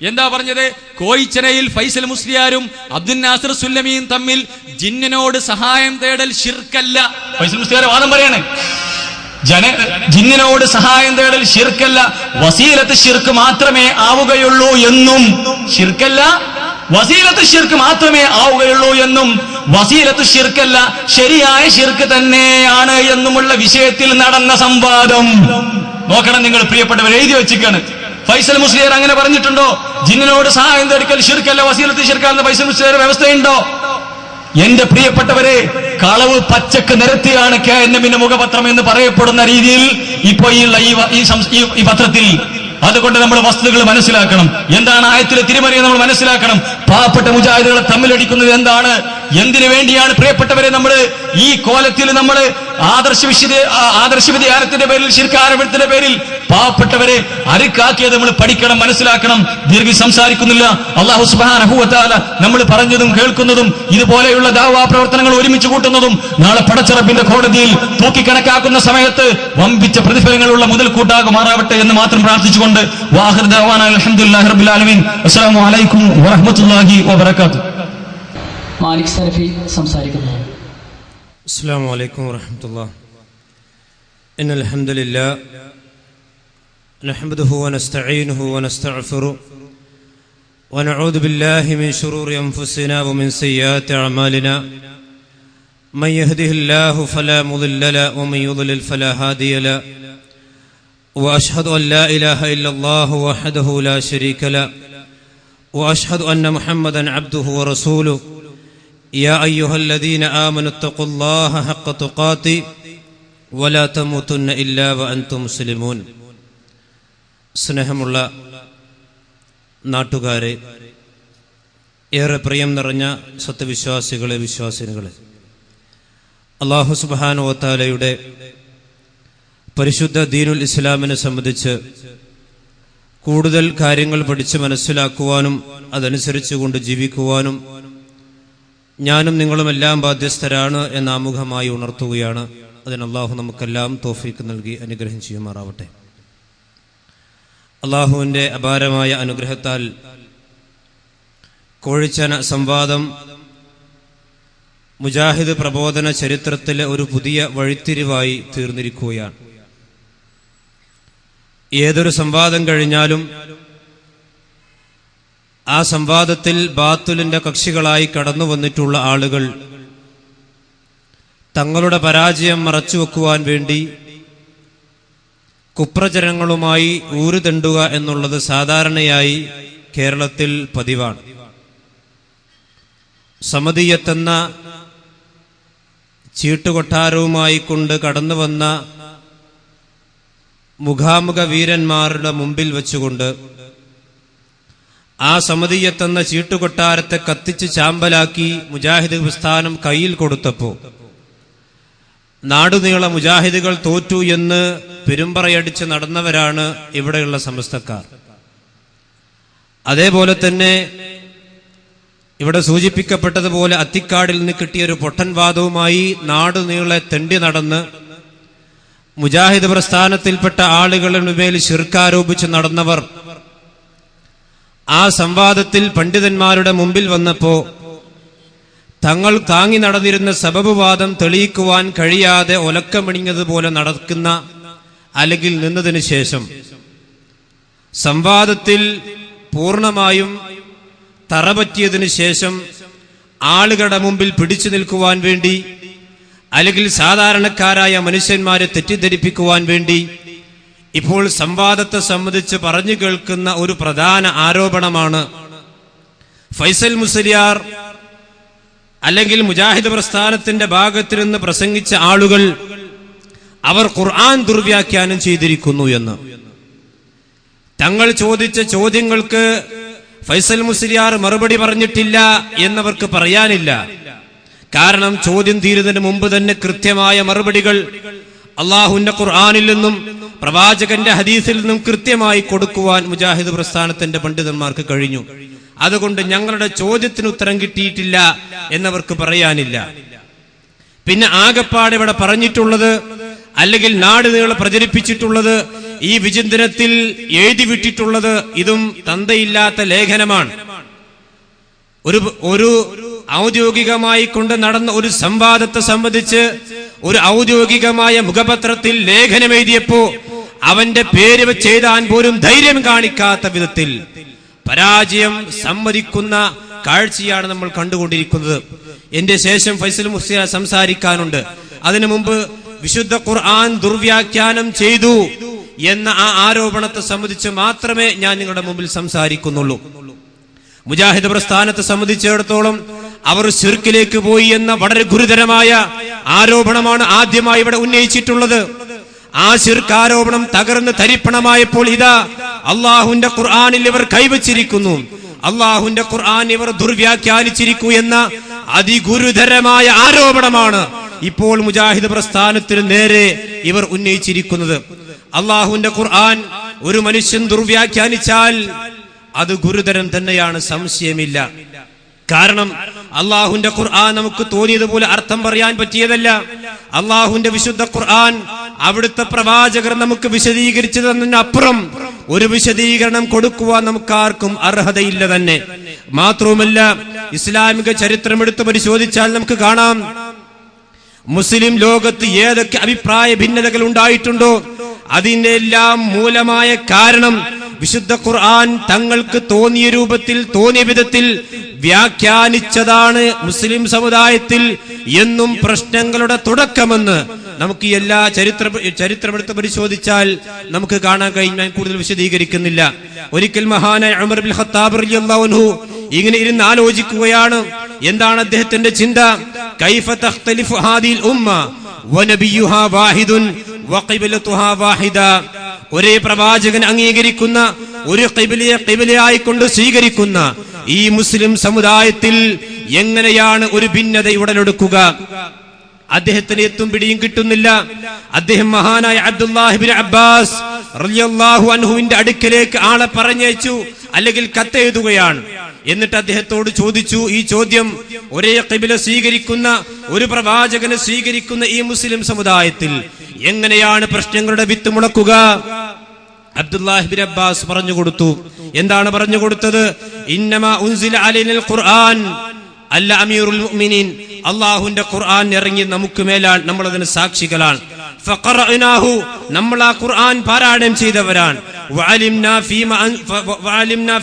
എന്താ പറഞ്ഞത്? കോയിച്ചനയിൽ ഫൈസൽ മുസ്ലിയാരും അബ്ദുൽ നാസർ സുല്ലമിയും തമ്മിൽ ജിന്നിനോട് സഹായം തേടൽ ശിർക്കല്ല. ഫൈസൽ മുസ്ലിയാർ വാദം പറയാണ്, ജിന്നിനോട് സഹായം തേടൽ ശിർക്കല്ല, വസീലത്ത് ശിർക്ക് മാത്രമേ ആവുകയുള്ളൂ എന്നും, ശിർക്കല്ല വസീലത്ത് ശിർക്ക് മാത്രമേ ആവുകയുള്ളൂ എന്നും, വസീലത്ത് ശിർക്കല്ല ശരിയായ ശിർക്ക് തന്നെയാണ് എന്നുമുള്ള വിഷയത്തിൽ നടന്ന സംവാദം നോക്കണം നിങ്ങൾ പ്രിയപ്പെട്ടവർ. എഴുതി വെച്ചിക്കാണ്. ഫൈസൽ മുസ്ലിയാർ അങ്ങനെ പറഞ്ഞിട്ടുണ്ടോ? ജിന്നിനോട് സഹായം തേടിക്കൽ ശിർക്കല്ല, വസീലത്ത് ശിർക്കാണെന്ന് ഫൈസൽ മുസ്ലിയാർ വ്യവസ്ഥയുണ്ടോ? എന്റെ പ്രിയപ്പെട്ടവരെ, കളവ് പച്ചക്ക് നിരത്തിയാണ് KNMന്റെ മുഖപത്രം എന്ന് പറയപ്പെടുന്ന രീതിയിൽ ഇപ്പൊ ഈ പത്രത്തിൽ. അതുകൊണ്ട് നമ്മൾ വസ്തുതകൾ മനസ്സിലാക്കണം. എന്താണ് ആയത്തിലെ തിരിമറിയെ നമ്മൾ മനസ്സിലാക്കണം. പാവപ്പെട്ട മുജാഹിദുകളെ തമ്മിലടിക്കുന്നത് എന്താണ്? എന്തിനു വേണ്ടിയാണ് പ്രിയപ്പെട്ടവരെ നമ്മൾ ഈ കോലത്തിൽ നമ്മൾ ആദർശ വ്യതിയാനത്തിന്റെ പേരിൽ, ശിർക്കാരത്തിന്റെ പേരിൽ പാവപ്പെട്ടവരെ അരുക്കാക്കിയത് നമ്മൾ പഠിക്കണം, മനസ്സിലാക്കണം. ദീർഘി സംസാരിക്കുന്നില്ല. അല്ലാഹു സുബ്ഹാനഹു വ തആല നമ്മൾ പറഞ്ഞതും കേൾക്കുന്നതും ഇതുപോലെയുള്ള ദഅവാ പ്രവർത്തനങ്ങൾ ഒരുമിച്ച് കൂട്ടുന്നതും നാളെ പടച്ചറബിന്റെ കോടതിയിൽ തൂക്കിക്കണക്കാക്കുന്ന സമയത്ത് വമ്പിച്ച പ്രതിഫലങ്ങളുള്ള മുതൽക്കൂട്ടാകുമാറാവട്ടെ എന്ന് മാത്രം പ്രാർത്ഥിച്ചുകൊണ്ട് വാഹിർ ദഅവാന അൽഹംദുലില്ലാഹി റബ്ബിൽ ആലമീൻ. അസ്സലാമു അലൈക്കും വറഹ്മത്തുള്ളാഹി വബറകാതുഹു. മാലിക് സലഫി സംസാരിക്കുന്നു. അസ്സലാമു അലൈക്കും വറഹ്മത്തുള്ളാഹി. ഇന്നൽ ഹംദുലില്ലാഹ് നഹ്മദുഹു വനസ്തഈനുഹു വനസ്തഗ്ഫിറുഹു വനഊദു ബില്ലാഹി മിൻ ശുറൂരി അൻഫുസിനാ വമിൻ സയ്യിആതി അഅമാലിനാ മൻ യഹ്ദിഹില്ലാഹു ഫലാ മുളില്ല ലഹു വമൻ യുദ്ലിൽ ഫലാ ഹാദിയ ലഹു വഅശ്ഹദു അൻ ലാ ഇലാഹ ഇല്ലല്ലാഹു വഹ്ദഹു ലാ ശരീക ലഹു വഅശ്ഹദു അന്ന മുഹമ്മദൻ അബ്ദുഹു വറസൂലുഹു യാ അയ്യുഹല്ലദീന ആമനു തഖുല്ലാഹ ഹഖ്ക തുഖാതി വലാ തമൂതുന്ന ഇല്ലാ വഅൻതും മുസ്ലിമൂൻ. സ്നേഹമുള്ള നാട്ടുകാരെ, ഏറെ പ്രിയം നിറഞ്ഞ സത്യവിശ്വാസികളെ, വിശ്വാസിനികളെ, അല്ലാഹു സുബ്ഹാനഹു വ തആലയുടെ പരിശുദ്ധ ദീനുൽ ഇസ്ലാമിനെ സംബന്ധിച്ച് കൂടുതൽ കാര്യങ്ങൾ പഠിച്ച് മനസ്സിലാക്കുവാനും അതനുസരിച്ചുകൊണ്ട് ജീവിക്കുവാനും ഞാനും നിങ്ങളുമെല്ലാം ബാധ്യസ്ഥരാണ് എന്ന് ആമുഖമായി ഉണർത്തുകയാണ്. അതിന് അല്ലാഹു നമുക്കെല്ലാം തൗഫീഖ് നൽകി അനുഗ്രഹം ചെയ്യുമാറാവട്ടെ. അല്ലാഹുവിൻ്റെ അപാരമായ അനുഗ്രഹത്താൽ കോഴിച്ചന സംവാദം മുജാഹിദ് പ്രബോധന ചരിത്രത്തിലെ ഒരു പുതിയ വഴിത്തിരിവായി തീർന്നിരിക്കുകയാണ്. ഏതൊരു സംവാദം കഴിഞ്ഞാലും ആ സംവാദത്തിൽ ബാത്തുലിന്റെ കക്ഷികളായി കടന്നു വന്നിട്ടുള്ള ആളുകൾ തങ്ങളുടെ പരാജയം മറച്ചുവെക്കുവാൻ വേണ്ടി കുപ്രചരണങ്ങളുമായി ഊരുതെണ്ടുക എന്നുള്ളത് സാധാരണയായി കേരളത്തിൽ പതിവാണ്. സമദിയത്തെന്ന ചീട്ടുകൊട്ടാരവുമായി കൊണ്ട് കടന്നു വന്ന മുഖാമുഖ വീരന്മാരുടെ മുമ്പിൽ വെച്ചുകൊണ്ട് ആ സമദിയത്തെന്ന ചീട്ടുകൊട്ടാരത്തെ കത്തിച്ച് ചാമ്പലാക്കി മുജാഹിദ് പ്രസ്ഥാനം കയ്യിൽ കൊടുത്തപ്പോ നാടുനീള മുജാഹിദുകൾ തോറ്റു എന്ന് പെരുമ്പറയടിച്ച് നടന്നവരാണ് ഇവിടെയുള്ള സമസ്തക്കാർ. അതേപോലെ തന്നെ ഇവിടെ സൂചിപ്പിക്കപ്പെട്ടതുപോലെ അത്തിക്കാടിൽ നിന്ന് കിട്ടിയ ഒരു പൊട്ടൻ വാദവുമായി നാടുനീളെ തെണ്ടി നടന്ന് മുജാഹിദ് പ്രസ്ഥാനത്തിൽപ്പെട്ട ആളുകളുടെ മേൽ ശിർക്കാരോപിച്ച് നടന്നവർ ആ സംവാദത്തിൽ പണ്ഡിതന്മാരുടെ മുമ്പിൽ വന്നപ്പോ തങ്ങൾ താങ്ങി നടന്നിരുന്ന സബബ് വാദം തെളിയിക്കുവാൻ കഴിയാതെ ഒലക്കമിണിഞ്ഞതുപോലെ നടക്കുന്ന അല്ലെങ്കിൽ നിന്നതിന് ശേഷം സംവാദത്തിൽ പൂർണ്ണമായും തറപറ്റിയതിനു ശേഷം ആളുകളുടെ മുമ്പിൽ പിടിച്ചു നിൽക്കുവാൻ വേണ്ടി അല്ലെങ്കിൽ സാധാരണക്കാരായ മനുഷ്യന്മാരെ തെറ്റിദ്ധരിപ്പിക്കുവാൻ വേണ്ടി ഇപ്പോൾ സംവാദത്തെ സംബന്ധിച്ച് പറഞ്ഞു കേൾക്കുന്ന ഒരു പ്രധാന ആരോപണമാണ് ഫൈസൽ മുസ്ലിയാർ അല്ലെങ്കിൽ മുജാഹിദ് പ്രസ്ഥാനത്തിന്റെ ഭാഗത്തിൽ നിന്ന് പ്രസംഗിച്ച ആളുകൾ അവർ ഖുർആൻ ദുർവ്യാഖ്യാനം ചെയ്തിരിക്കുന്നു എന്ന്. തങ്ങൾ ചോദിച്ച ചോദ്യങ്ങൾക്ക് ഫൈസൽ മുസ്ലിയാർ മറുപടി പറഞ്ഞിട്ടില്ല എന്നവർക്ക് പറയാനില്ല. കാരണം ചോദ്യം തീരുന്നതിന് മുമ്പ് തന്നെ കൃത്യമായ മറുപടികൾ അള്ളാഹുവിന്റെ ഖുർആനിൽ നിന്നും പ്രവാചകന്റെ ഹദീസിൽ നിന്നും കൃത്യമായി കൊടുക്കുവാൻ മുജാഹിദ് പ്രസ്ഥാനത്തിന്റെ പണ്ഡിതന്മാർക്ക് കഴിഞ്ഞു. അതുകൊണ്ട് ഞങ്ങളുടെ ചോദ്യത്തിന് ഉത്തരം കിട്ടിയിട്ടില്ല എന്നവർക്ക് പറയാനില്ല. പിന്നെ ആകപ്പാടെ ഇവിടെ പറഞ്ഞിട്ടുള്ളത് അല്ലെങ്കിൽ നാടുനീളെ പ്രചരിപ്പിച്ചിട്ടുള്ളത് ഈ വിചിന്തനത്തിൽ എഴുതി വിട്ടിട്ടുള്ളത് ഇതും തന്തയില്ലാത്ത ലേഖനമാണ്. ഒരു ഔദ്യോഗികമായി കൊണ്ട് നടന്ന ഒരു സംവാദത്തെ സംബന്ധിച്ച് ഒരു ഔദ്യോഗികമായ മുഖപത്രത്തിൽ ലേഖനം എഴുതിയപ്പോ അവന്റെ പേര് വെച്ച് എഴുതാൻ പോലും ധൈര്യം കാണിക്കാത്ത വിധത്തിൽ പരാജയം സമ്മതിക്കുന്ന കാഴ്ചയാണ് നമ്മൾ കണ്ടുകൊണ്ടിരിക്കുന്നത്. എന്റെ ശേഷം ഫൈസൽ മുസ്ലിയാർ സംസാരിക്കാനുണ്ട്. അതിനു മുമ്പ് വിശുദ്ധ ഖുർആൻ ദുർവ്യാഖ്യാനം ചെയ്തു എന്ന ആ ആരോപണത്തെ സംബന്ധിച്ച് മാത്രമേ ഞാൻ നിങ്ങളുടെ മുമ്പിൽ സംസാരിക്കുന്നുള്ളൂ. മുജാഹിദ് പ്രസ്ഥാനത്തെ സംബന്ധിച്ചിടത്തോളം അവർ ശിർക്കിലേക്ക് പോയി എന്ന വളരെ ഗുരുതരമായ ആരോപണമാണ് ആദ്യമായി ഇവിടെ ഉന്നയിച്ചിട്ടുള്ളത്. ആ ശിർക്ക് ആരോപണം തകർന്ന് തരിപ്പണമായപ്പോൾ ഇതാ അള്ളാഹുവിന്റെ ഖുർആനിൽ ഇവർ കൈവച്ചിരിക്കുന്നു, അള്ളാഹുവിന്റെ ഖുർആൻ ഇവർ ദുർവ്യാഖ്യാനിച്ചിരിക്കൂ എന്ന അതിഗുരുതരമായ ആരോപണമാണ് ഇപ്പോൾ മുജാഹിദ് പ്രസ്ഥാനത്തിന് നേരെ ഇവർ ഉന്നയിച്ചിരിക്കുന്നത്. അള്ളാഹുവിന്റെ ഖുർആൻ ഒരു മനുഷ്യൻ ദുർവ്യാഖ്യാനിച്ചാൽ അത് ഗുരുതരം തന്നെയാണ്, സംശയമില്ല. കാരണം അള്ളാഹുവിന്റെ ഖുർആൻ നമുക്ക് തോന്നിയതുപോലെ അർത്ഥം പറയാൻ പറ്റിയതല്ല. അള്ളാഹുവിന്റെ വിശുദ്ധ ഖുർആൻ അവിടുത്തെ പ്രവാചകർ നമുക്ക് വിശദീകരിച്ചു തന്നതിനപ്പുറം ഒരു വിശദീകരണം കൊടുക്കുവാൻ നമുക്കാർക്കും അർഹതയില്ല തന്നെ. മാത്രവുമല്ല, ഇസ്ലാമിക ചരിത്രം എടുത്ത് പരിശോധിച്ചാൽ നമുക്ക് കാണാം, മുസ്ലിം ലോകത്ത് ഏതൊക്കെ അഭിപ്രായ ഭിന്നതകൾ ഉണ്ടായിട്ടുണ്ടോ അതിന്റെ എല്ലാം മൂലമായ കാരണം വിശുദ്ധ ഖുർആൻ തങ്ങൾക്ക് തോന്നിയ രൂപത്തിൽ തോന്നിയ വിധത്തിൽ വ്യാഖ്യാനിച്ചതാണ് മുസ്ലിം എന്നും പ്രശ്നങ്ങളുടെ തുടക്കമെന്ന് നമുക്ക് എല്ലാ ചരിത്രമെടുത്ത് പരിശോധിച്ചാൽ നമുക്ക് കാണാൻ കഴിയും. ഞാൻ കൂടുതൽ വിശദീകരിക്കുന്നില്ല. ഒരിക്കൽ മഹാനായ ഉമർ ഇബ്നുൽ ഖത്താബ് റളിയല്ലാഹു അൻഹു ഇങ്ങനെ ഇരുന്ന് ആലോചിക്കുകയാണ്. എന്താണ് അദ്ദേഹത്തിന്റെ ചിന്ത? കൈഫ തഖ്തലിഫു ഹാദിൽ ഉമ്മ വനബിയുഹാ വാഹിദുൻ വഖിബ്ലതുഹാ വാഹിദ. ഒരേ പ്രവാചകൻ അംഗീകരിക്കുന്ന ഒരു ഖിബ്ലയായി കൊണ്ട് സ്വീകരിക്കുന്ന ഈ മുസ്ലിം സമുദായത്തിൽ എങ്ങനെയാണ് ഒരു ഭിന്നത ഉടലെടുക്കുക? അദ്ദേഹത്തിന് എത്തും പിടിയും കിട്ടുന്നില്ല. അദ്ദേഹം മഹാനായ അബ്ദുല്ലാഹി ഇബ്നു അബ്ബാസ് റളിയല്ലാഹു അൻഹുവിന്റെ അടുക്കലേക്ക് ആളെ പറഞ്ഞയച്ചു, അല്ലെങ്കിൽ കത്തെഴുതുകയാണ്. എന്നിട്ട് അദ്ദേഹത്തോട് ചോദിച്ചു, ഈ ചോദ്യം ഒരേ ഖിബ്ല സ്വീകരിക്കുന്ന ഒരു പ്രവാചകനെ സ്വീകരിക്കുന്ന ഈ മുസ്ലിം സമുദായത്തിൽ എങ്ങനെയാണ് പ്രശ്നങ്ങളുടെ വിത്ത് മുളക്കുക? അബ്ദുല്ലാഹി ഇബ്നു അബ്ബാസ് പറഞ്ഞു കൊടുത്തു. എന്താണ് പറഞ്ഞു കൊടുത്തത്? ഇന്നമാ ഉൻസില അലൈനൽ ഖുർആൻ അല്ല അമീറുൽ മുഅ്മിനീൻ. അല്ലാഹുവിന്റെ ഖുർആൻ ഇറങ്ങി നമുക്ക് മേലാണ്, നമ്മൾ അതിന് സാക്ഷികളാണ്. ഫഖറഅനാഹു, നമ്മൾ ആ ഖുർആൻ പാരായണം ചെയ്തവരാണ്. വഅലിംനാ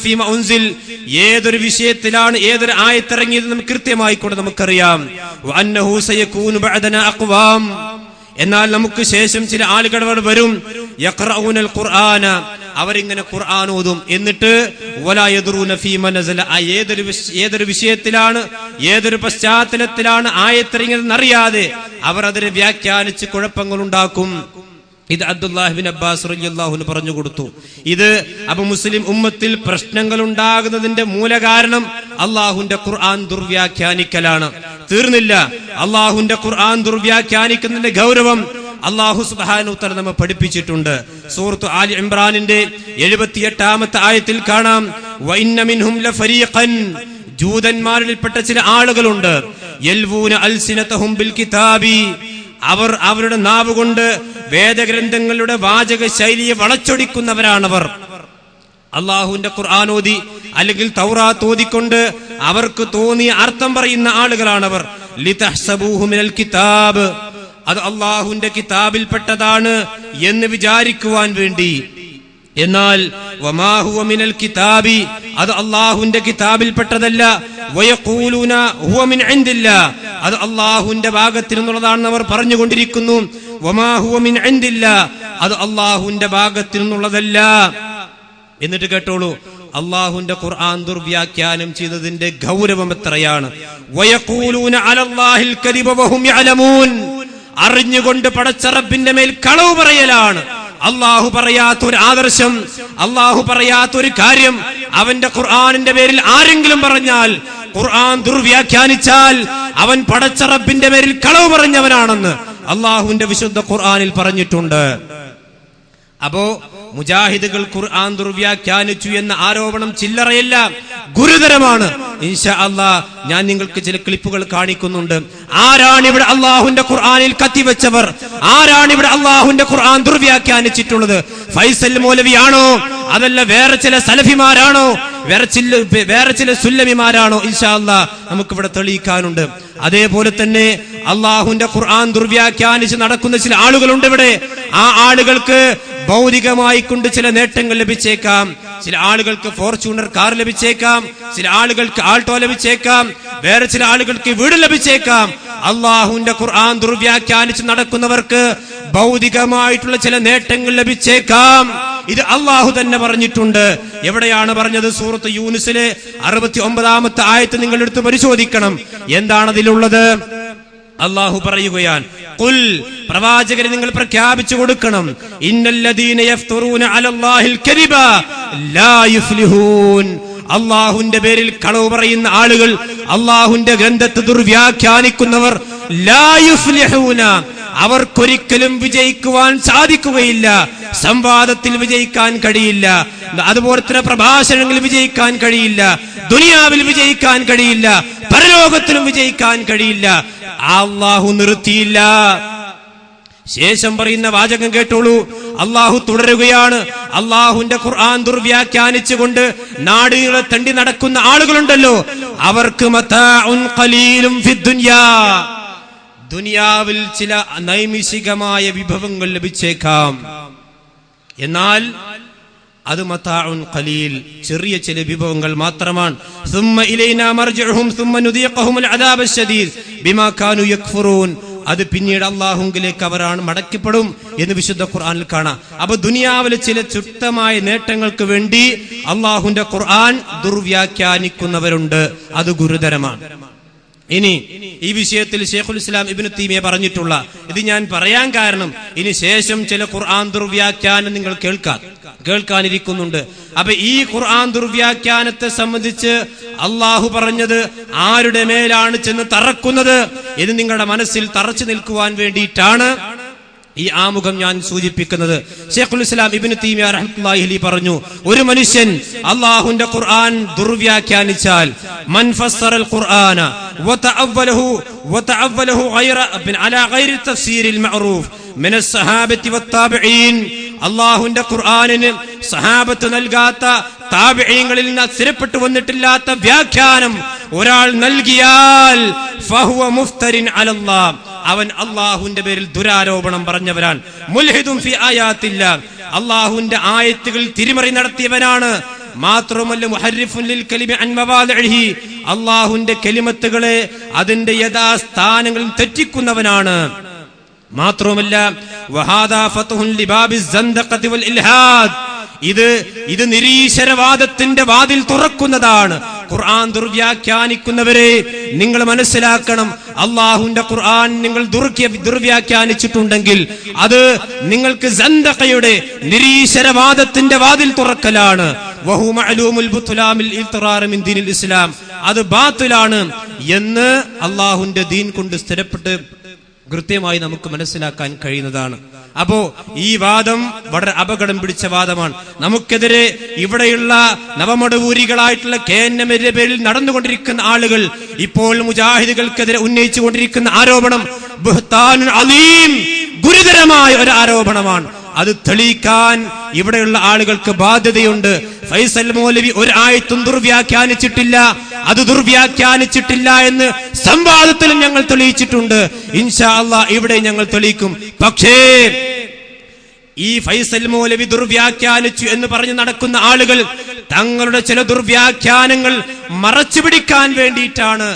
ഫീമാ ഉൻസിൽ, ഏതൊരു വിഷയത്തിലാണ് ഏതൊരു ആയത്ത് ഇറങ്ങിയത് നമുക്ക് കൃത്യമായി കൊണ്ട് നമുക്കറിയാം. വഅന്നഹു സയകൂനു ബഅദനാ അഖ്വാം, എന്നാൽ നമുക്ക് ശേഷം ചില ആളുകൾ വരും, യഖറഊനൽ ഖുർആന, അവരിങ്ങനെ ഖുർആൻ ഓതും. എന്നിട്ട് വലാ യദ്റൂന ഫീമാ നസല, ഏതൊരു വിഷയത്തിലാണ് ഏതൊരു പശ്ചാത്തലത്തിലാണ് ആയത്തിറങ്ങിയതെന്ന് അറിയാതെ അവർ അതിനെ വ്യാഖ്യാനിച്ച് കുഴപ്പങ്ങൾ ഉണ്ടാക്കും. ഇത് അബ്ദുല്ലാഹി ഇബ്നു അബ്ബാസ് റളിയല്ലാഹു അൻഹു പറഞ്ഞു കൊടുത്തു. ഇത് അപ്പൊ മുസ്ലിം ഉമ്മത്തിൽ പ്രശ്നങ്ങൾ ഉണ്ടാകുന്നതിന്റെ മൂലകാരണം അള്ളാഹുവിന്റെ ഖുർആൻ ദുർവ്യാഖ്യാനിക്കലാണ്. തീർന്നില്ല, അള്ളാഹുവിന്റെ ഖുർആൻ ദുർവ്യാഖ്യാനിക്കുന്നതിന്റെ ഗൗരവം അല്ലാഹു സുബ്ഹാനഹു വ തആല നമ്മെ പഠിപ്പിച്ചിട്ടുണ്ട്. സൂറത്ത് ആലി ഇംറാനിന്റെ 78-ാമത്തെ ആയത്തിൽ കാണാം, വഇന്ന മിൻഹും ലഫരീഖൻ, ജൂതന്മാരിൽപ്പെട്ട ചില ആളുകളുണ്ട്, യൽവൂന അൽസിനതഹും ബിൽ കിതാബി, അവർ അവരുടെ നാവ് കൊണ്ട് വേദഗ്രന്ഥങ്ങളുടെ വാചക ശൈലിയെ വളച്ചൊടിക്കുന്നവരാണവർ. അള്ളാഹുവിന്റെ ഖുർആൻ ഓതി അല്ലെങ്കിൽ തൗറാത്ത് ഓതിക്കൊണ്ട് അവർക്ക് തോന്നിയ അർത്ഥം പറയുന്ന ആളുകളാണവർ. ലിതഹ്സബൂഹു മിനൽ കിതാബ്, അത് അള്ളാഹുവിന്റെ കിതാബിൽപ്പെട്ടതാണ് എന്ന് വിചാരിക്കുവാൻ വേണ്ടി. എന്നാൽ വമാ ഹുവ മിനൽ കിതാബി, അത് അള്ളാഹുവിന്റെ കിതാബിൽപ്പെട്ടതല്ല. വയഖൂലൂന ഹുവ മിൻ ഇൻദില്ലാ, അത് അള്ളാഹുവിന്റെ ഭാഗത്തിൽ നിന്നുള്ളതാണെന്ന് അവർ പറഞ്ഞുകൊണ്ടിരിക്കുന്നു. വമാ ഹുവ മിൻ ഇൻദില്ലാ, അത് അള്ളാഹുവിന്റെ ഭാഗത്തിൽ നിന്നുള്ളതല്ല. എന്നിട്ട് കേട്ടോളൂ, അള്ളാഹുവിന്റെ ഖുർആൻ ദുർവ്യാഖ്യാനം ചെയ്തതിന്റെ ഗൗരവം എത്രയാണ്. വയഖൂലൂന അലല്ലാഹിൽ കദിബ വഹും യഅലമൂൻ, അറിഞ്ഞുകൊണ്ട് പടച്ച റബ്ബിന്റെ മേൽ കളവ് പറയലാണ്. അള്ളാഹു പറയാത്തൊരു ആദർശം, അള്ളാഹു പറയാത്തൊരു കാര്യം അവന്റെ ഖുർആനിന്റെ പേരിൽ ആരെങ്കിലും പറഞ്ഞാൽ, ഖുർആൻ ദുർവ്യാഖ്യാനിച്ചാൽ അവൻ പടച്ച റബ്ബിന്റെ പേരിൽ കളവ് പറഞ്ഞവനാണെന്ന് അള്ളാഹുവിന്റെ വിശുദ്ധ ഖുർആനിൽ പറഞ്ഞിട്ടുണ്ട്. അപ്പോ മുജാഹിദുകൾ ഖുർആൻ ദുർവ്യാഖ്യാനിച്ചു എന്ന ആരോപണം ചില്ലറയല്ല, ഗുരുതരമാണ്. ഇൻഷാ അല്ലാഹ് ഞാൻ നിങ്ങൾക്ക് ചില ക്ലിപ്പുകൾ കാണിക്കുന്നുണ്ട്. ആരാണ് ഇവിടെ അള്ളാഹുവിന്റെ ഖുർആനിൽ കത്തിവെച്ചവർ? ആരാണ് ഇവിടെ അള്ളാഹുവിന്റെ ഖുർആൻ ദുർവ്യാഖ്യാനിച്ചിട്ടുള്ളത്? ഫൈസൽ മൗലവിയാണോ? അതല്ല വേറെ ചില സലഫിമാരാണോ? വേറെ ചില സുല്ലമിമാരാണോ? ഇൻഷാ അല്ലാഹ് നമുക്കിവിടെ തെളിയിക്കാനുണ്ട്. അതേപോലെ തന്നെ അള്ളാഹുവിന്റെ ഖുർആൻ ദുർവ്യാഖ്യാനിച്ച് നടക്കുന്ന ചില ആളുകളുണ്ട് ഇവിടെ. ആ ആളുകൾക്ക് ഭൗതികമായി കൊണ്ട് ചില നേട്ടങ്ങൾ ലഭിച്ചേക്കാം. ചില ആളുകൾക്ക് ഫോർച്യൂണർ കാർ ലഭിച്ചേക്കാം, ചില ആളുകൾക്ക് ആൾട്ടോ ലഭിച്ചേക്കാം, വേറെ ചില ആളുകൾക്ക് വീട് ലഭിച്ചേക്കാം. അള്ളാഹുവിന്റെ ഖുർആൻ ദുർവ്യാഖ്യാനിച്ച് നടക്കുന്നവർക്ക് ഭൗതികമായിട്ടുള്ള ചില നേട്ടങ്ങൾ ലഭിച്ചേക്കാം. ഇത് അള്ളാഹു തന്നെ പറഞ്ഞിട്ടുണ്ട്. എവിടെയാണ് പറഞ്ഞത്? സൂറത്ത് യൂനുസിലെ 69-ാമത്തെ ആയത്ത് നിങ്ങൾ എടുത്ത് പരിശോധിക്കണം. എന്താണ് അതിലുള്ളത്? അള്ളാഹു പറയുകയാണ്, ഖുൽ, പ്രവാചകരെ നിങ്ങൾ പ്രഖ്യാപിച്ചു കൊടുക്കണം, ഇന്നല്ലദീന യഫ്തറൂന അലല്ലാഹിൽ കദിബ ലാ യുഫ്ലിഹൂൻ, അള്ളാഹുവിന്റെ പേരിൽ കളവ് പറയുന്ന ആളുകൾ, അള്ളാഹുവിന്റെ ഗ്രന്ഥത്തെ ദുർവ്യാഖ്യാനിക്കുന്നവർ, ലാ യുഫ്ലിഹൂന, അവർക്കൊരിക്കലും വിജയിക്കുവാൻ സാധിക്കുകയില്ല. സംവാദത്തിൽ വിജയിക്കാൻ കഴിയില്ല, അതുപോലെ തന്നെ പ്രഭാഷണങ്ങളിൽ വിജയിക്കാൻ കഴിയില്ല, ദുനിയാവിൽ വിജയിക്കാൻ കഴിയില്ല, പരലോകത്തിലും വിജയിക്കാൻ കഴിയില്ല. അള്ളാഹു നിർത്തിയില്ല. ശേഷം പറയുന്ന വാചകം കേട്ടോളൂ. അള്ളാഹു തുടരുകയാണ്. അള്ളാഹുവിന്റെ ഖുർആൻ ദുർവ്യാഖ്യാനിച്ചുകൊണ്ട് നാടുകളെ തണ്ടി നടക്കുന്ന ആളുകളുണ്ടല്ലോ, അവർക്ക് മതാഉൻ ഖലീലും ഫിദ്ദുനിയാ, ദുനിയാവിൽ ചില നൈമിഷികമായ വിഭവങ്ങൾ ലഭിച്ചേക്കാം. എന്നാൽ അത് മതാഉൻ ഖലീൽ, ചെറിയ ചില വിഭവങ്ങൾ മാത്രമാണ്. സുമ്മ ഇലൈനാ മർജിഉഹും സുമ്മ നുദീഖഹുൽ അദാബ ശദീദ് ബിമാ കാനൂ യക്ഫുറൂൻ, അത് പിന്നീട് അള്ളാഹുവിലേക്ക് അവരാണ് മടക്കപ്പെടും എന്ന് വിശുദ്ധ ഖുർആനിൽ കാണാം. അപ്പൊ ദുനിയാവിലെ ചില ചുട്ടമായ നേട്ടങ്ങൾക്ക് വേണ്ടി അള്ളാഹുവിന്റെ ഖുർആൻ ദുർവ്യാഖ്യാനിക്കുന്നവരുണ്ട്. അത് ഗുരുതരമാണ്. ഇനി ഈ വിഷയത്തിൽ ശൈഖുൽ ഇസ്ലാം ഇബ്നു തൈമിയ്യ പറഞ്ഞിട്ടുള്ള ഇത് ഞാൻ പറയാൻ കാരണം, ഇനി ശേഷം ചില ഖുർആൻ ദുർവ്യാഖ്യാനം നിങ്ങൾ കേൾക്കാനിരിക്കുന്നുണ്ട്. അപ്പൊ ഈ ഖുർആൻ ദുർവ്യാഖ്യാനത്തെ സംബന്ധിച്ച് അള്ളാഹു പറഞ്ഞത് ആരുടെ മേലാണ് ചെന്ന് തറക്കുന്നത് എന്ന് നിങ്ങളുടെ മനസ്സിൽ തറച്ചു നിൽക്കുവാൻ വേണ്ടിയിട്ടാണ് ഈ ആമുഖം ഞാൻ സൂചിപ്പിക്കുന്നത്. ശൈഖുൽ ഇസ്ലാം ഇബ്നു തൈമിയ്യ റഹ്മത്തുള്ളാഹി അലൈഹി പറഞ്ഞു, ഒരു മനുഷ്യൻ അല്ലാഹുവിന്റെ ഖുർആൻ ദുർവ്യാഖ്യാനിച്ചാൽ, മൻ ഫസ്സറൽ ഖുർആന വതഅവ്വലഹു അലാ ഗൈരി തഫ്സീരിൽ മഅറൂഫ് മിനസ് സഹാബത്തി വത്താബഈൻ, അല്ലാഹുവിന്റെ ഖുർആനിന് സഹാബത്ത് നൽകാത്ത, താബിഈങ്ങളിൽ നിന്ന് സ്ഥിരപ്പെട്ടു വന്നിട്ടില്ലാത്ത വ്യാഖ്യാനം ഒരാൾ നൽകിയാൽ ഫഹുവ മുഫ്തരിൻ അലല്ലാഹ്, അവൻ അള്ളാഹുവിന്റെ പേരിൽ ദുരാരോപണം പറഞ്ഞവരാണ്. മുൽഹിദുൻ ഫി ആയാത്തില്ലാ, അള്ളാഹുവിന്റെ ആയത്തുകൾ തിരിമറി നടത്തിയവനാണ്. മാത്രമല്ല മുഹർരിഫുൻ ലിൽ കലിമി അൻ മവാദിഇഹി, അള്ളാഹുവിന്റെ കലിമത്തുകളെ അതിന്റെ യഥാസ്ഥാനങ്ങളിൽ തെറ്റിക്കുന്നവനാണ്. മാത്രമല്ല വഹാദാ ഫത്ഹുൻ ലിബാബിസ് സന്ദഖത്തി വൽ ഇൽഹാദ്, ഇത് നിരീശ്വരവാദത്തിന്റെ വാതിൽ തുറക്കുന്നതാണ്. ഖുർആൻ ദുർവ്യാഖ്യാനിക്കുന്നവരെ നിങ്ങൾ മനസ്സിലാക്കണം, അള്ളാഹുവിന്റെ ഖുർആൻ നിങ്ങൾ ദുർവ്യാഖ്യാനിച്ചിട്ടുണ്ടെങ്കിൽ അത് നിങ്ങൾക്ക് സന്ദഖയുടെ നിരീശ്വരവാദത്തിന്റെ വാതിൽ തുറക്കലാണ്. വഹു മഅലൂമുൽ ബുത്ലാമിൽ ഇൽതിറാർ മിൻ ദീനിൽ ഇസ്ലാം, അത് ബാത്തിലാണ് എന്ന് അള്ളാഹുവിന്റെ ദീൻ കൊണ്ട് സ്ഥിരപ്പെട്ട് കൃത്യമായി നമുക്ക് മനസ്സിലാക്കാൻ കഴിയുന്നതാണ്. അപ്പോ ഈ വാദം വളരെ അപകടം പിടിച്ച വാദമാണ്. നമുക്കെതിരെ ഇവിടെയുള്ള നവമടവൂരികളായിട്ടുള്ള KNM പേരിൽ നടന്നുകൊണ്ടിരിക്കുന്ന ആളുകൾ ഇപ്പോൾ മുജാഹിദുകൾക്കെതിരെ ഉന്നയിച്ചു കൊണ്ടിരിക്കുന്ന ആരോപണം ബുഹ്താനുൻ അലീം, ഗുരുതരമായ ഒരു ആരോപണമാണ്. അത് തെളിയിക്കാൻ ഇവിടെയുള്ള ആളുകൾക്ക് ബാധ്യതയുണ്ട്. ഫൈസൽ മൗലവി ഒരു ആയത്തും ദുർവ്യാഖ്യാനിച്ചിട്ടില്ല, അത് ദുർവ്യാഖ്യാനിച്ചിട്ടില്ല എന്ന് സംവാദത്തിലും ഞങ്ങൾ തെളിയിച്ചിട്ടുണ്ട്. ഇൻഷാ അല്ലാഹ് ഇവിടെ ഞങ്ങൾ തെളിയിക്കും. പക്ഷേ ഈ ഫൈസൽ മൗലവി ദുർവ്യാഖ്യാനിച്ചു എന്ന് പറഞ്ഞ് നടക്കുന്ന ആളുകൾ തങ്ങളുടെ ചില ദുർവ്യാഖ്യാനങ്ങൾ മറച്ചു പിടിക്കാൻ വേണ്ടിയിട്ടാണ്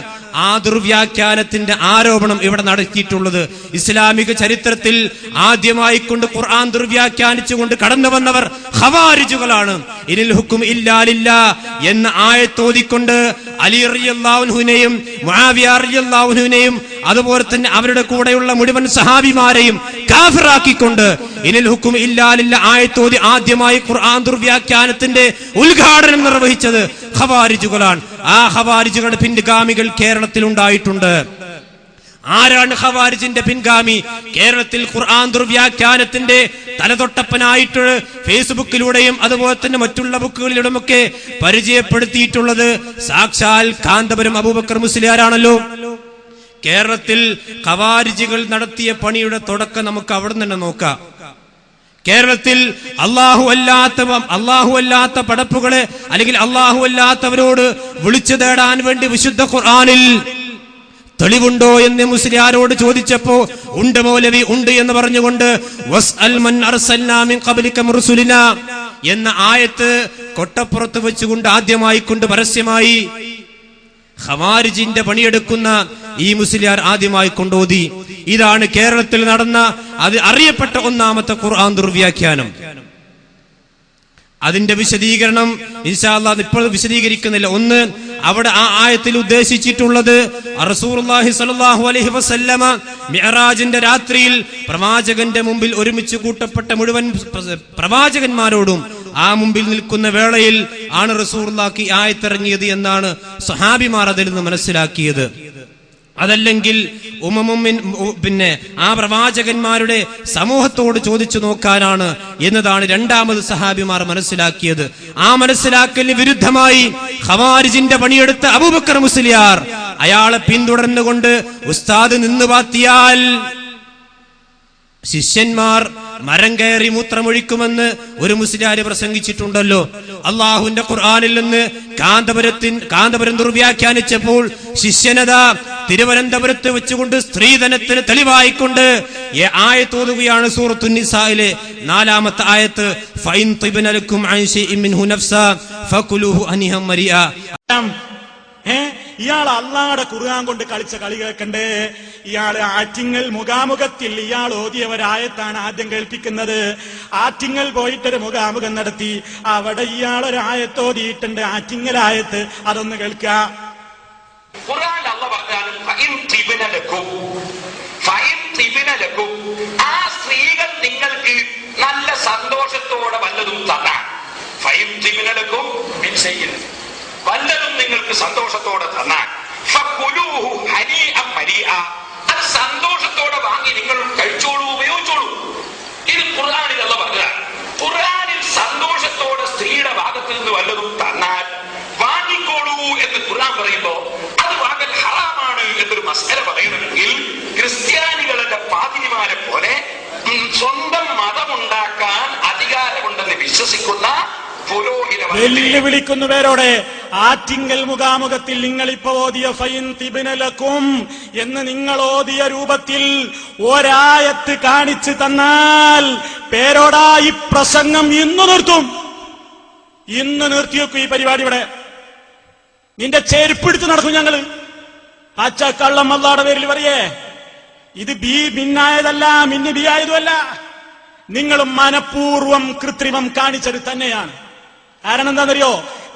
ആ ദുർവ്യാഖ്യാനത്തിന്റെ ആരോപണം ഇവിടെ നടത്തിയിട്ടുള്ളത്. ഇസ്ലാമിക ചരിത്രത്തിൽ ആദ്യമായി കൊണ്ട് ഖുർആൻ ദുർവ്യാഖ്യാനിച്ചുകൊണ്ട് കടന്നു വന്നവർ ഖവാരിജുകളാണ്. ഇനിൽ ഹുക്കും ഇല്ലാ ലില്ലാഹ് എന്ന ആയത്തോതിക്കൊണ്ട് അലി റളിയല്ലാഹു അൻഹുവിനെയും മുആവിയ റളിയല്ലാഹു അൻഹുവിനെയും അതുപോലെ തന്നെ അവരുടെ കൂടെയുള്ള മുഴുവൻ സഹാബിമാരെയും കാഫിറാക്കിക്കൊണ്ട് ഇനിൽ ഹുക്കും ഇല്ലാ ലില്ലാഹ് ആയത്തോതി ആദ്യമായി ഖുർആൻ ദുർവ്യാഖ്യാനത്തിന്റെ ഉദ്ഘാടനം നിർവഹിച്ചത് ഖവാരിജുകളാണ്. ആ ഖവാരിജുകളുടെ പിൻഗാമികൾ കേരളത്തിൽ ഉണ്ടായിട്ടുണ്ട്. ആരാണ് ഖവാരിജിന്റെ പിൻഗാമി? കേരളത്തിൽ ഖുർആൻ ദുർവ്യാഖ്യാനത്തിന്റെ തലതൊട്ടപ്പനായിട്ട് ഫേസ്ബുക്കിലൂടെയും അതുപോലെ തന്നെ മറ്റുള്ള ബുക്കുകളിലൂടെയൊക്കെ പരിചയപ്പെടുത്തിയിട്ടുള്ളത് സാക്ഷാൽ കാന്തപുരം അബൂബക്കർ മുസ്ലിയാരാണല്ലോ. കേരളത്തിൽ ഖവാരിജികൾ നടത്തിയ പണിയുടെ തുടക്കം നമുക്ക് അവിടെ തന്നെ നോക്കാം. കേരളത്തിൽ അല്ലാഹു അല്ലാത്ത പടപ്പുകളെ അല്ലെങ്കിൽ അല്ലാഹു അല്ലാത്തവരോട് വിളിച്ചു തേടാൻ വേണ്ടി വിശുദ്ധ ഖുർആനിൽ തെളിവുണ്ടോ എന്ന് മുസ്ലിയാരോട് ചോദിച്ചപ്പോ ഉണ്ട് മൗലവി, ഉണ്ട് എന്ന് പറഞ്ഞുകൊണ്ട് വസ്അൽ മൻ അർസൽനാ മിൻ ഖബ്ലിക മുർസലിനാ എന്ന ആയത്ത് കൊട്ടപ്പുറത്ത് വെച്ചുകൊണ്ട് ആദ്യമായി കൊണ്ട് പരസ്യമായി ഖവാരിജിന്റെ പണിയെടുക്കുന്ന ഈ മുസ്ലിയാർ ആദ്യമായി കൊണ്ടോതി. ഇതാണ് കേരളത്തിൽ നടന്ന അത് അറിയപ്പെട്ട ഒന്നാമത്തെ ഖുർആൻ ദുർവ്യാഖ്യാനം. അതിന്റെ വിശദീകരണം ഇൻഷാ അല്ലാഹ് ഇപ്പോൾ വിശദീകരിക്കുന്നില്ല. ഒന്ന്, അവിടെ ആ ആയത്തിൽ ഉദ്ദേശിച്ചിട്ടുള്ളത് റസൂലുള്ളാഹി സ്വല്ലല്ലാഹു അലൈഹി വസല്ലമ മിഅ്റാജിന്റെ രാത്രിയിൽ പ്രവാചകന്റെ മുമ്പിൽ ഒരുമിച്ച് കൂട്ടപ്പെട്ട മുഴുവൻ പ്രവാചകന്മാരോടും ആ മുമ്പിൽ നിൽക്കുന്ന വേളയിൽ ആണ് റസൂലുള്ളാഹി ആയത്തിറങ്ങിയത് എന്നാണ് സ്വഹാബിമാർ അതിൽ നിന്ന് മനസ്സിലാക്കിയത്. അതല്ലെങ്കിൽ പിന്നെ ആ പ്രവാചകന്മാരുടെ സമൂഹത്തോട് ചോദിച്ചു നോക്കാനാണ് എന്നതാണ് രണ്ടാമത് സഹാബിമാർ മനസ്സിലാക്കിയത്. ആ മനസ്സിലാക്കലിന് വിരുദ്ധമായി ഖവാരിജിന്റെ പണിയെടുത്ത അബൂബക്കർ മുസ്ലിയാർ അയാളെ പിന്തുടർന്നുകൊണ്ട് ഉസ്താദ് നിന്ന് പാത്തിയാൽ ശിഷ്യന്മാർ മരം കയറി മൂത്രമൊഴിക്കുമെന്ന് ഒരു മുസ്ലിയാര് പ്രസംഗിച്ചിട്ടുണ്ടല്ലോ. അള്ളാഹുവിന്റെ ഖുർആനിൽ നിന്ന് കാന്തപുരം ദുർവ്യാഖ്യാനിച്ചപ്പോൾ ശിഷ്യനത തിരുവനന്തപുരത്ത് വെച്ചുകൊണ്ട് സ്ത്രീധനത്തിന് തെളിവായിക്കൊണ്ട് ആയത്തോതുകയാണ് സൂറത്തുൻ നിസായിലെ 4-ാമത്തെ ആയത്ത്. ഫൈൻ തിബ്ന ലക്കും അൻ ശൈഇൻ മിൻഹു നഫ്സാ ഫകുലുഹു അനിഹം മരിആ. ഇയാൾ അള്ളാഹുടെ ഖുർആൻ കൊണ്ട് കളിച്ച കളി കേൾക്കണ്ടേ? ഇയാള് ആറ്റിങ്ങൽ മുഖാമുഖത്തിൽ ഇയാൾ ഓതിയ ഒരായത്താണ് ആദ്യം കേൾപ്പിക്കുന്നത്. ആറ്റിങ്ങൽ പോയിട്ടൊരു മുഖാമുഖം നടത്തി, അവിടെ ഇയാൾ ഒരു ആയത്തോതിയിട്ടുണ്ട്, ആറ്റിങ്ങൽ ആയത്ത്. അതൊന്ന് കേൾക്കുക. ആ സ്ത്രീകൾ നിങ്ങൾക്ക് നല്ല സന്തോഷത്തോടെ വല്ലതും തന്നാൽ, വല്ലതും നിങ്ങൾക്ക് സന്തോഷത്തോടെ തന്നാൽ അത് സന്തോഷത്തോടെ വാങ്ങി നിങ്ങൾ കഴിച്ചോളൂ, ഉപയോഗിച്ചോളൂ. ഇത് ഖുർആനിൽ അല്ലാഹു പറഞ്ഞതാണ്. ഖുർആനിൽ സന്തോഷത്തോടെ സ്ത്രീയുടെ ഭാഗത്ത് നിന്ന് വല്ലതും തന്നാൽ വാങ്ങിക്കോളൂ എന്ന് ഖുർആൻ പറയുമ്പോ അത് വാങ്ങൽ ഹറാമാണ് എന്നൊരു മസ്അല പറയണമെങ്കിൽ ക്രിസ്ത്യാനികളുടെ പാതിരിമാരെ പോലെ സ്വന്തം മതമുണ്ടാക്കാൻ അധികാരമുണ്ടെന്ന് വിശ്വസിക്കുന്ന വിളിക്കുന്നു പേരോടെ ആറ്റിങ്ങൽ മുഖാമുഖത്തിൽ നിങ്ങൾ ഇപ്പൊ ഓതിയ ഫൈൻ തിബ്നലക്കും എന്ന് നിങ്ങൾ ഓതിയ രൂപത്തിൽ ഒരായത്ത് കാണിച്ചു തന്നാൽ പേരോടാ ഈ പ്രസംഗം ഇന്ന് നിർത്തും. ഇന്ന് നിർത്തിവെക്കും ഈ പരിപാടി. ഇവിടെ നിന്റെ ചെരുപ്പിടിച്ച് നടക്കും ഞങ്ങള്. അച്ചക്കള്ളം അല്ലാഹുടെ പേരിൽ പറയേ. ഇത് മിന്നായതല്ല, മിന്നി ബിയായതുമല്ല. നിങ്ങൾ മനഃപൂർവം കൃത്രിമം കാണിച്ചത് തന്നെയാണ്. കാരണം എന്താണെന്നറിയോ?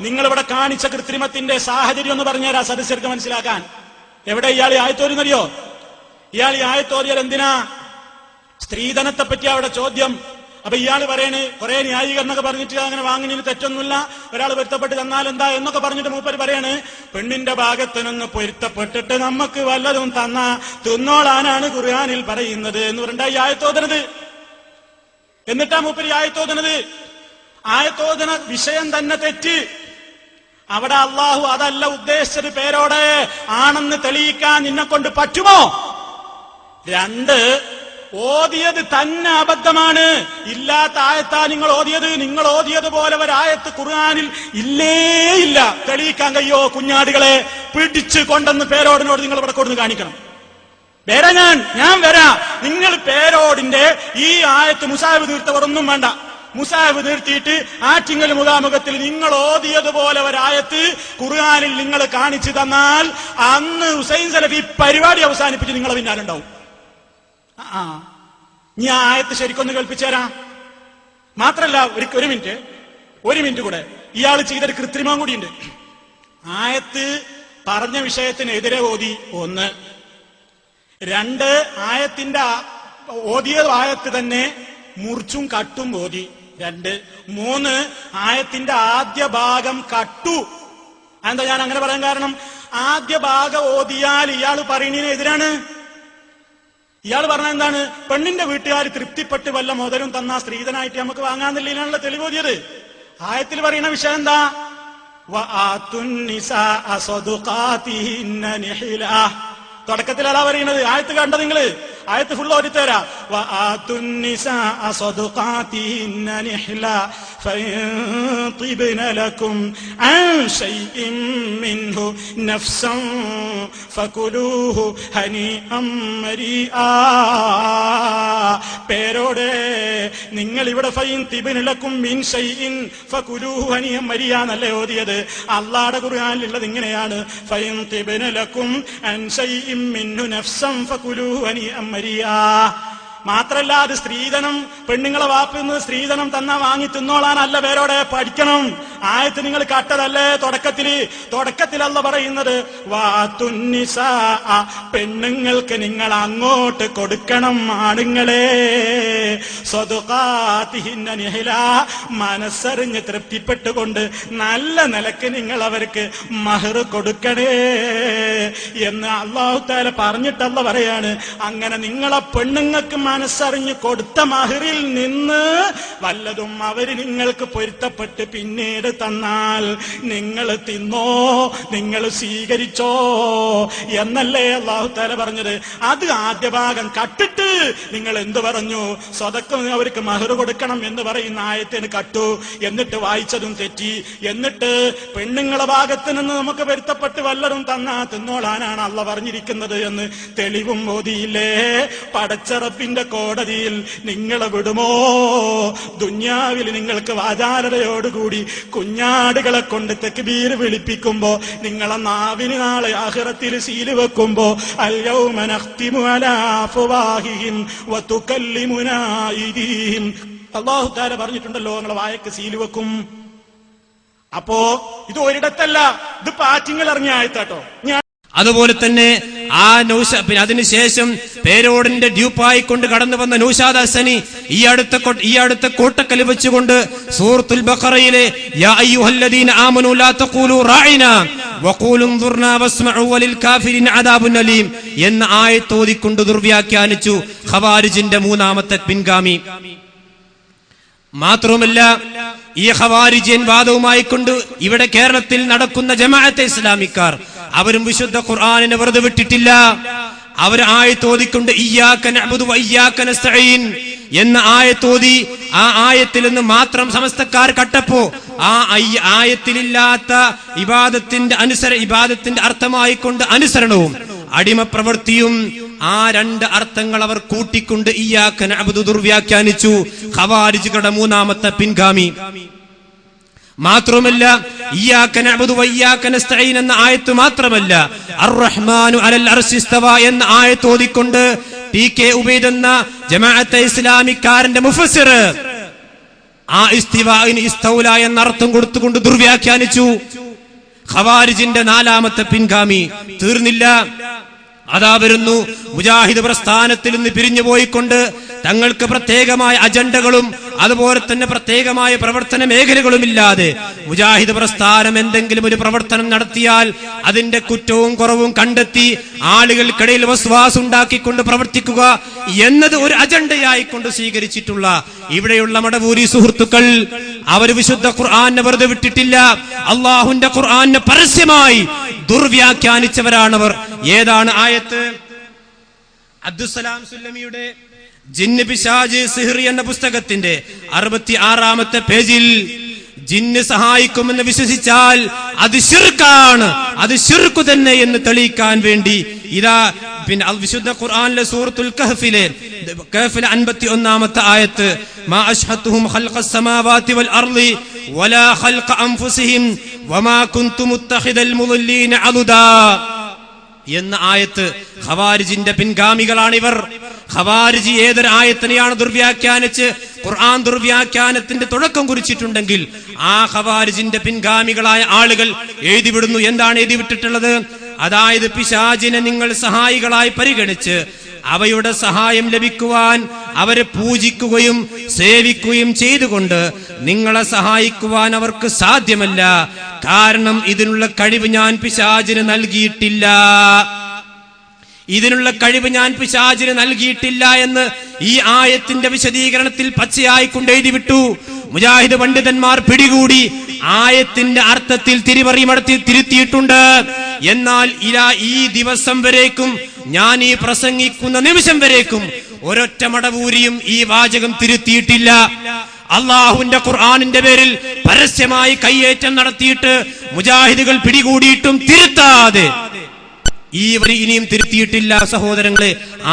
നിങ്ങളിവിടെ കാണിച്ച കൃത്രിമത്തിന്റെ സാഹചര്യം ഒന്ന് പറഞ്ഞുതരാ സദസ്യർക്ക് മനസ്സിലാക്കാൻ. എവിടെ ഇയാൾ ഈ ആയത്തോരുന്നറിയോ? ഇയാൾ ഈ ആയത്തോരിയാൽ എന്തിനാ? സ്ത്രീധനത്തെ പറ്റി അവിടെ ചോദ്യം. അപ്പൊ ഇയാൾ പറയണ് കുറെ ന്യായീകരണമൊക്കെ പറഞ്ഞിട്ട് അങ്ങനെ വാങ്ങിനു തെറ്റൊന്നുമില്ല, ഒരാൾ പൊരുത്തപ്പെട്ട് തന്നാൽ എന്താ എന്നൊക്കെ പറഞ്ഞിട്ട് മൂപ്പര് പറയാണ് പെണ്ണിന്റെ ഭാഗത്തിനൊന്ന് പൊരുത്തപ്പെട്ടിട്ട് നമുക്ക് വല്ലതും തന്നാ തിന്നോളാനാണ് ഖുർആനിൽ പറയുന്നത് എന്ന് പറഞ്ഞാ ഈ ആയത്തോതനത്. എന്നിട്ടാ മൂപ്പര് ആയത്തോതനത്. ആയത്തോതന വിഷയം തന്നെ തെറ്റ്. അവിടെ അള്ളാഹു അതല്ല ഉദ്ദേശിച്ചത്. പേരോടെ ആണെന്ന് തെളിയിക്കാൻ നിന്നെ കൊണ്ട് പറ്റുമോ? 2, ഓതിയത് തന്നെ അബദ്ധമാണ്. ഇല്ലാത്ത ആയത്താ നിങ്ങൾ ഓതിയത്. നിങ്ങൾ ഓതിയതുപോലെ ഒരായത്ത് ഖുർആനിൽ ഇല്ലേ ഇല്ല. തെളിയിക്കാൻ കഴിയോ? കുഞ്ഞാടുകളെ പിടിച്ച് കൊണ്ടെന്ന് പേരോടിനോട് നിങ്ങൾ ഇവിടെ കൊടുന്ന് കാണിക്കണം. വരാ ഞാൻ വരാ. നിങ്ങൾ പേരോടിന്റെ ഈ ആയത്ത് മുസാഹിബ് തീർത്തവരൊന്നും വേണ്ട. മുസാഹിബ് തീർത്തിയിട്ട് ആറ്റിങ്ങൽ മുഖാമുഖത്തിൽ നിങ്ങൾ ഓതിയതുപോലെ ഒരായത്ത് ഖുർആനിൽ നിങ്ങൾ കാണിച്ചു തന്നാൽ അന്ന് ഹുസൈൻ സലഫി പരിപാടി അവസാനിപ്പിച്ച് നിങ്ങളെ പിന്നാലുണ്ടാവും. നീ ആ ആയത്ത് ശരിക്കൊന്ന് കേൾപ്പിച്ചേരാം. മാത്രല്ല ഒരു മിനിറ്റ് കൂടെ. ഇയാൾ ചെയ്തൊരു കൃത്രിമം കൂടിയുണ്ട്. ആയത്ത് പറഞ്ഞ വിഷയത്തിനെതിരെ ഓതി 1. 2, ആയത്തിന്റെ ഓതിയ ആയത്ത് തന്നെ മുറിച്ചും കട്ടും ഓതി 2. 3, ആയത്തിന്റെ ആദ്യ ഭാഗം കട്ടു. എന്താ ഞാൻ അങ്ങനെ പറയാൻ കാരണം? ആദ്യ ഭാഗം ഓതിയാൽ ഇയാൾ പറയുന്നതിനെതിരാണ്. ഇയാൾ പറഞ്ഞ എന്താണ്? പെണ്ണിന്റെ വീട്ടുകാർ തൃപ്തിപ്പെട്ട് വല്ല മുതലും തന്നാ സ്ത്രീധനായിട്ട് നമുക്ക് വാങ്ങാന്നില്ലാനുള്ള തെളിവോതിയത്. ആയത്തിൽ പറയുന്ന വിഷയം എന്താ? തുടക്കത്തിൽ അതാ പറയുന്നത്. ആയത്ത് കണ്ട നിങ്ങള്? ആയത്ത് ഫുള്ള് ഓടിത്തരാ. പേരോടെ നിങ്ങൾ ഇവിടെ എന്നല്ലേ ഓതിയത്? അള്ളാടെ ഖുർആനിലുള്ളത് ഇങ്ങനെയാണ്. മാത്രല്ല അത് സ്ത്രീധനം, പെണ്ണുങ്ങളെ വാപ്പിൽ നിന്ന് സ്ത്രീധനം തന്നാ വാങ്ങി തിന്നോളാനല്ല. പേരോടെ പഠിക്കണം. ആയത്ത് നിങ്ങൾ കട്ടതല്ലേ? തുടക്കത്തിലല്ല പറയുന്നത് പെണ്ണുങ്ങൾക്ക് നിങ്ങൾ അങ്ങോട്ട് കൊടുക്കണം. ആണുങ്ങളെ സ്വദുഖാതിഹിന്ന നിഹ്ല, മനസ്സറിഞ്ഞ് തൃപ്തിപ്പെട്ടുകൊണ്ട് നല്ല നിലക്ക് നിങ്ങൾ അവർക്ക് മഹർ കൊടുക്കണേ എന്ന് അല്ലാഹു തആല പറഞ്ഞിട്ടല്ല പറയാണ്. അങ്ങനെ നിങ്ങളെ പെണ്ണുങ്ങൾക്ക് മനസ്സറിഞ്ഞ് കൊടുത്ത മഹറിൽ നിന്ന് വല്ലതും അവര് നിങ്ങൾക്ക് പൊരുത്തപ്പെട്ട് പിന്നീട് തന്നാൽ നിങ്ങൾ തിന്നോ, നിങ്ങൾ സ്വീകരിച്ചോ എന്നല്ലേ അല്ലാഹു തആല പറഞ്ഞത്. അത് ആദ്യ ഭാഗം കട്ടിട്ട് നിങ്ങൾ എന്ത് പറഞ്ഞു? സ്വതക്കം അവർക്ക് മഹർ കൊടുക്കണം എന്ന് പറയുന്ന ആയത്തിന് കട്ടു. എന്നിട്ട് വായിച്ചതും തെറ്റി. എന്നിട്ട് പെണ്ണുങ്ങളെ ഭാഗത്ത് നിന്ന് നമുക്ക് പൊരുത്തപ്പെട്ട് വല്ലതും തന്നാ തിന്നോളാനാണ് അള്ള പറഞ്ഞിരിക്കുന്നത് എന്ന് തെളിവും ഓതിയില്ലേ? പടച്ചറപ്പിന്റെ കോടതിയിൽ നിങ്ങളെ വിടുമോ? ദുന്യാവിൽ നിങ്ങൾക്ക് വാചാലതയോടുകൂടി കുഞ്ഞാടുകളെ കൊണ്ട് തക്ബീർ വിളിപ്പിക്കുമ്പോ, നിങ്ങളെ നാവിന് നാളെ ആഖിറത്തിൽ സീല് വെക്കുമ്പോ അൽയൗമ നഖ്തിമു അലാ അഫ്വാഹിഹിം വതുകല്ലിമുനാ അയ്ദീഹിം, അല്ലാഹു തആല പറഞ്ഞിട്ടുണ്ടല്ലോ നിങ്ങളെ വായക്ക് സീല് വെക്കും. അപ്പോ ഇത് ഒരിടത്തല്ല, ഇത് പാറ്റിങ്ങൾ ഇറങ്ങിയ ആയത്താട്ടോ. അതുപോലെ തന്നെ പിന്നെ അതിനുശേഷം പേരോടിന്റെ ഡ്യൂപ്പായി കൊണ്ട് കടന്നു വന്ന നൗഷാദ് ഹസനി ഈ അടുത്ത കോട്ടക്കൽ വെച്ചുകൊണ്ട് സൂറത്തുൽ ബഖറയിലെ യാ അയ്യുഹല്ലദീന ആമനൂ ലാ തഖൂലൂ റാഇനാ വഖൂലു ദുർനാ വസ്മഉ വലിൽ കാഫിരിൻ അദാബുൻ അലീം എന്ന ആയത്ത് ഓതിക്കൊണ്ട് ദുർവ്യാഖ്യാനിച്ചു ഖവാരിജിന്റെ മൂന്നാമത്തെ പിൻഗാമി. മാത്രവുമല്ല, ഈ ഖവാരിജിയൻ വാദവുമായി കൊണ്ട് ഇവിടെ കേരളത്തിൽ നടക്കുന്ന ജമാഅത്തെ ഇസ്ലാമിക്കാർ അവരും വിശുദ്ധ ഖുർആനിനെ വെറുതെ വിട്ടിട്ടില്ല. അവർ ആയത്ത് ഓതിക്കൊണ്ട് ഇയ്യാക നഅ്ബുദു വ ഇയ്യാക നസ്തഈൻ എന്ന ആയത്ത് ഓതി ആ ആയത്തിൽ നിന്ന് മാത്രം സമസ്തക്കാർ കട്ടപ്പോ ആ ആയത്തിലില്ലാത്ത ഇബാദത്തിന്റെ അർത്ഥമായിക്കൊണ്ട് അനുസരണവും അടിമപ്രവൃത്തിയും ആ 2 അർത്ഥങ്ങൾ അവർ കൂട്ടിക്കൊണ്ട് ഇയ്യാക നഅ്ബുദു ദുർവ്യാഖ്യാനിച്ചു. ഖവാരിജികളുടെ മൂന്നാമത്തെ പിൻഗാമി. മാത്രമല്ല, ഇയ്യാക നഅ്ബുദു വ ഇയ്യാക നസ്തഈൻ എന്ന ആയത്ത് മാത്രമല്ല, അർ-റഹ്മാനു അലൽ അർശി ഇസ്തവ എന്ന ആയത്ത് ഓതിക്കൊണ്ട് ടി കെ ഉബൈദ് എന്ന ജമാഅത്തെ ഇസ്ലാമിക്കാരന്റെ മുഫസ്സിർ ആ ഇസ്തിവാഇന് ഇസ്തൗല എന്നർത്ഥം കൊടുത്തുകൊണ്ട് ദുർവ്യാഖ്യാനിച്ചു. ഖവാരിജിന്റെ നാലാമത്തെ പിൻഗാമി തീർന്നില്ല, അതാ വരുന്നു. മുജാഹിദ് പ്രസ്ഥാനത്തിൽ നിന്ന് പിരിഞ്ഞു പോയിക്കൊണ്ട് തങ്ങൾക്ക് പ്രത്യേകമായ അജണ്ടകളും അതുപോലെ തന്നെ പ്രത്യേകമായ പ്രവർത്തന മേഖലകളുമില്ലാതെ മുജാഹിദ് പ്രസ്ഥാനം എന്തെങ്കിലും ഒരു പ്രവർത്തനം നടത്തിയാൽ അതിന്റെ കുറ്റവും കുറവും കണ്ടെത്തി ആളുകൾക്കിടയിൽ വസ്വാസ് ഉണ്ടാക്കിക്കൊണ്ട് പ്രവർത്തിക്കുക എന്നത് ഒരു അജണ്ടയായിക്കൊണ്ട് സ്വീകരിച്ചിട്ടുള്ള ഇവിടെയുള്ള മടവൂരി സുഹൃത്തുക്കൾ അവർ വിശുദ്ധ ഖുർആനെ വെറുതെ വിട്ടിട്ടില്ല. അള്ളാഹുവിന്റെ ഖുർആനെ പരസ്യമായി ദുർവ്യാഖ്യാനിച്ചവരാണവർ. ഏതാണ് ആയത്ത്? അബ്ദുസ്സലാം സുല്ലമിയുടെ ജിന്ന് പിശാജ് സിഹ്ർ എന്ന പുസ്തകത്തിന്റെ 66-ാമത്തെ പേജിൽ ജിന്ന് സഹായിക്കുമെന്ന് വിശ്വസിച്ചാൽ അത് ശിർക്കാണ്, അത് ശിർക്ക് തന്നെ എന്ന് തെളിയിക്കാൻ വേണ്ടി ഇതാ പിന്നെ വിശുദ്ധ ഖുർആനിലെ സൂറത്തുൽ കഹ്ഫിലെ 51-ാമത്തെ ആയത്ത്, മാ അശ്ഹതുഹും ഖൽഖസ് സമാവാതി വൽ അർളി വലാ ഖൽഖ അൻഫുസിഹിം വമാ കുന്തു മുത്തഖിദൽ മുദല്ലീന അലുദാ എന്ന ആയത്ത്. ഖവാരിജിന്റെ പിൻഗാമികളാണിവർ. ഖവാരിജി ഏതൊരു ആയത്തിനെയാണ് ദുർവ്യാഖ്യാനിച്ച് ഖുർആൻ ദുർവ്യാഖ്യാനത്തിന്റെ തുടക്കം കുറിച്ചിട്ടുണ്ടെങ്കിൽ ആ ഖവാരിജിന്റെ പിൻഗാമികളായ ആളുകൾ എഴുതിവിടുന്നു. എന്താണ് എഴുതിവിട്ടിട്ടുള്ളത്? അതായത് പിശാചിനെ നിങ്ങൾ സഹായികളായി പരിഗണിച്ച് അവയുടെ സഹായം ലഭിക്കുവാൻ അവരെ പൂജിക്കുകയും സേവിക്കുകയും ചെയ്തുകൊണ്ട് നിങ്ങളെ സഹായിക്കുവാൻ അവർക്ക് സാധ്യമല്ല. കാരണം ഇതിനുള്ള കഴിവ് ഞാൻ പിശാചിന് നൽകിയിട്ടില്ല, ഇതിനുള്ള കഴിവ് ഞാൻ പിശാചിന് നൽകിയിട്ടില്ല എന്ന് ഈ ആയത്തിന്റെ വിശദീകരണത്തിൽ പച്ചയായി കൊണ്ട് എഴുതിവിട്ടു. മുജാഹിദ് പണ്ഡിതന്മാർ പിടികൂടി ആയത്തിന്റെ അർത്ഥത്തിൽ തിരിമറിമടത്തി തിരുത്തിയിട്ടുണ്ട്. എന്നാൽ ഈ ദിവസം വരേക്കും, ഞാൻ ഈ പ്രസംഗിക്കുന്ന നിമിഷം വരേക്കും ഒരൊറ്റ മടവൂരിയും ഈ വാചകം തിരുത്തിയിട്ടില്ല. അള്ളാഹുവിന്റെ ഖുർആനിന്റെ പേരിൽ പരസ്യമായി കയ്യേറ്റം നടത്തിയിട്ട് മുജാഹിദുകൾ പിടികൂടിയിട്ടും തിരുത്താതെ ഈ വരി ഇനിയും തിരുത്തിയിട്ടില്ല. സഹോദരങ്ങളെ,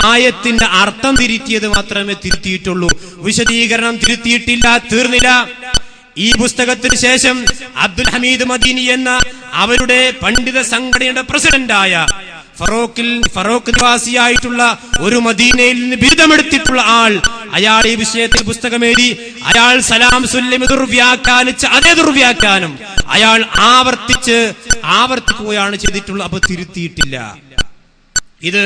ആയത്തിന്റെ അർത്ഥം തിരുത്തിയത് മാത്രമേ തിരുത്തിയിട്ടുള്ളൂ, വിശദീകരണം തിരുത്തിയിട്ടില്ല. തീർന്നില്ല. ഈ പുസ്തകത്തിന് ശേഷം അബ്ദുൽ ഹമീദ് മദീനി എന്ന അവരുടെ പണ്ഡിത സംഘടനയുടെ പ്രസിഡന്റായ ഫറോക്ക് നിവാസിയായിട്ടുള്ള ഒരു മദീനയിൽ നിന്ന് ബിരുദമെടുത്തിട്ടുള്ള ആൾ, അയാൾ ഈ വിഷയത്തിൽ പുസ്തകമെഴുതി. അയാൾ സലാം സുല്ലമി ദുർവ്യാഖ്യാനിച്ച അതേ ദുർവ്യാഖ്യാനം അയാൾ ആവർത്തിക്കുകയാണ് ചെയ്തിട്ടുള്ളത്. അപ്പൊ തിരുത്തിയിട്ടില്ല. ഇത്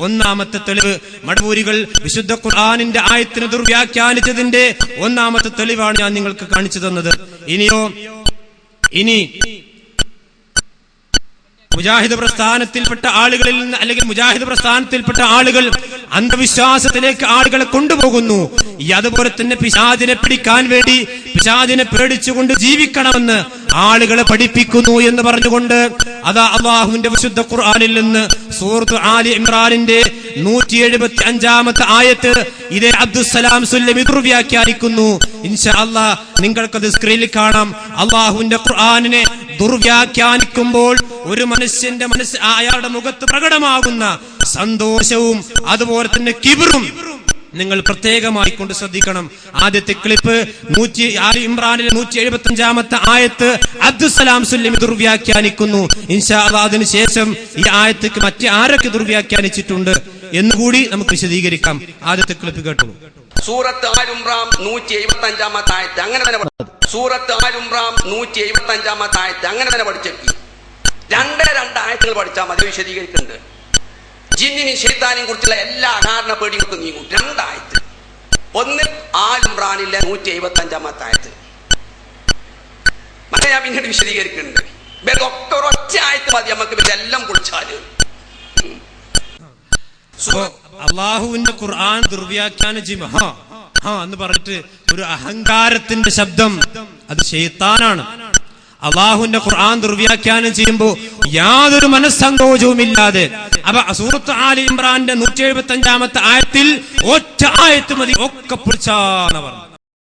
ഒന്നാമത്തെ തെളിവ്. മടവൂരികൾ വിശുദ്ധ ഖുർആനിന്റെ ആയത്തിനെ ദുർവ്യാഖ്യാനിച്ചതിന്റെ ഒന്നാമത്തെ തെളിവാണ് ഞാൻ നിങ്ങൾക്ക് കാണിച്ചു തന്നത്. ഇനി മുജാഹിദ് പ്രസ്ഥാനത്തിൽപ്പെട്ട ആളുകളിൽ നിന്ന്, അല്ലെങ്കിൽ മുജാഹിദ് പ്രസ്ഥാനത്തിൽപ്പെട്ട ആളുകൾ അന്ധവിശ്വാസത്തിലേക്ക് ആളുകളെ കൊണ്ടുപോകുന്നു. അതുപോലെ തന്നെ പിശാചിനെ പിടിക്കാൻ വേണ്ടി പിശാചിനെ പേടിച്ചുകൊണ്ട് ജീവിക്കണമെന്ന് ആളുകളെ പഠിപ്പിക്കുന്നു എന്ന് പറഞ്ഞുകൊണ്ട് അതാ അല്ലാഹുവിന്റെ വിശുദ്ധ ഖുർആനിൽ നിന്ന് സൂറത്ത് ആലി ഇമ്രാനിന്റെ 175-ാമത്തെ ആയത്ത് ഇതേ അബ്ദുസ്സലാം സുല്ലമി ദുർവ്യാഖ്യാനിക്കുന്നു. ഇൻഷാ അല്ലാഹ് നിങ്ങൾക്കത് സ്ക്രീനിൽ കാണാം. അല്ലാഹുവിന്റെ ഖുർആനിനെ ദുർവ്യാഖ്യാനിക്കുമ്പോൾ ഒരു മനുഷ്യന്റെ അയാളുടെ മുഖത്ത് പ്രകടമാകുന്ന സന്തോഷവും അതുപോലെ തന്നെ കിബറും നിങ്ങൾ പ്രത്യേകമായി കൊണ്ട് ശ്രദ്ധിക്കണം. ആദ്യത്തെ ക്ലിപ്പ് ആലി ഇമ്രാനിലെ 175-ാമത്തെ ആയത്ത് അബ്ദുസ്സലാം സുല്ലമി ദുർവ്യാഖ്യാനിക്കുന്നു. ഇൻഷാ അല്ലാഹ് അതിനുശേഷം ഈ ആയത്തേക്ക് മറ്റേ ആരൊക്കെ ദുർവ്യാഖ്യാനിച്ചിട്ടുണ്ട് എന്നുകൂടി നമുക്ക് വിശദീകരിക്കാം. ആദ്യത്തെ ക്ലിപ്പ് കേട്ടോളൂ. സൂറത്ത് ആൽ ഇംറാൻ 175-ാമത്തെ ആയത്ത് അങ്ങനെ തന്നെ സൂറത്ത് ആൽ ഇംറാൻ 175-ാമത്തെ ആയത്ത് അങ്ങനെ തന്നെ പഠിച്ചേക്കി. രണ്ട് ആയത്തുകൾ പഠിച്ചാൽ മതി. വിശദീകരിക്കുന്നുണ്ട്. ജിന്നിനും ശൈത്താനെയും കുറിച്ചുള്ള എല്ലാ അകാരണ പേടികൾക്കും നീങ്ങും. രണ്ടായത്ത്. ഒന്ന് ആൽ ഇംറാനിലെ 175-ാമത്തെ ആയത്ത്. മറ്റേ ഞാൻ പിന്നീട് വിശദീകരിക്കുന്നുണ്ട്. ഇവരൊക്കെ ഒരൊറ്റ ആയത്ത് മതി നമുക്ക് ഇതെല്ലാം കുളിച്ചാല്. അള്ളാഹുവിന്റെ ഖുർആൻ ദുർവ്യാഖ്യാനം എന്ന് പറഞ്ഞിട്ട് ഒരു അഹങ്കാരത്തിന്റെ ശബ്ദം, അത് ശൈത്താനാണ്. അള്ളാഹുവിന്റെ ഖുർആൻ ദുർവ്യാഖ്യാനം ചെയ്യുമ്പോൾ യാതൊരു മനസ്സങ്കോചവും ഇല്ലാതെ. അപ്പൊ സൂറത്ത് ആലി ഇമ്രാന്റെ 175-ാമത്തെ ആയത്തിൽ ഒറ്റ ആയത്ത് മതി, ഒക്കെ പിടിച്ചാന്ന് പറഞ്ഞു.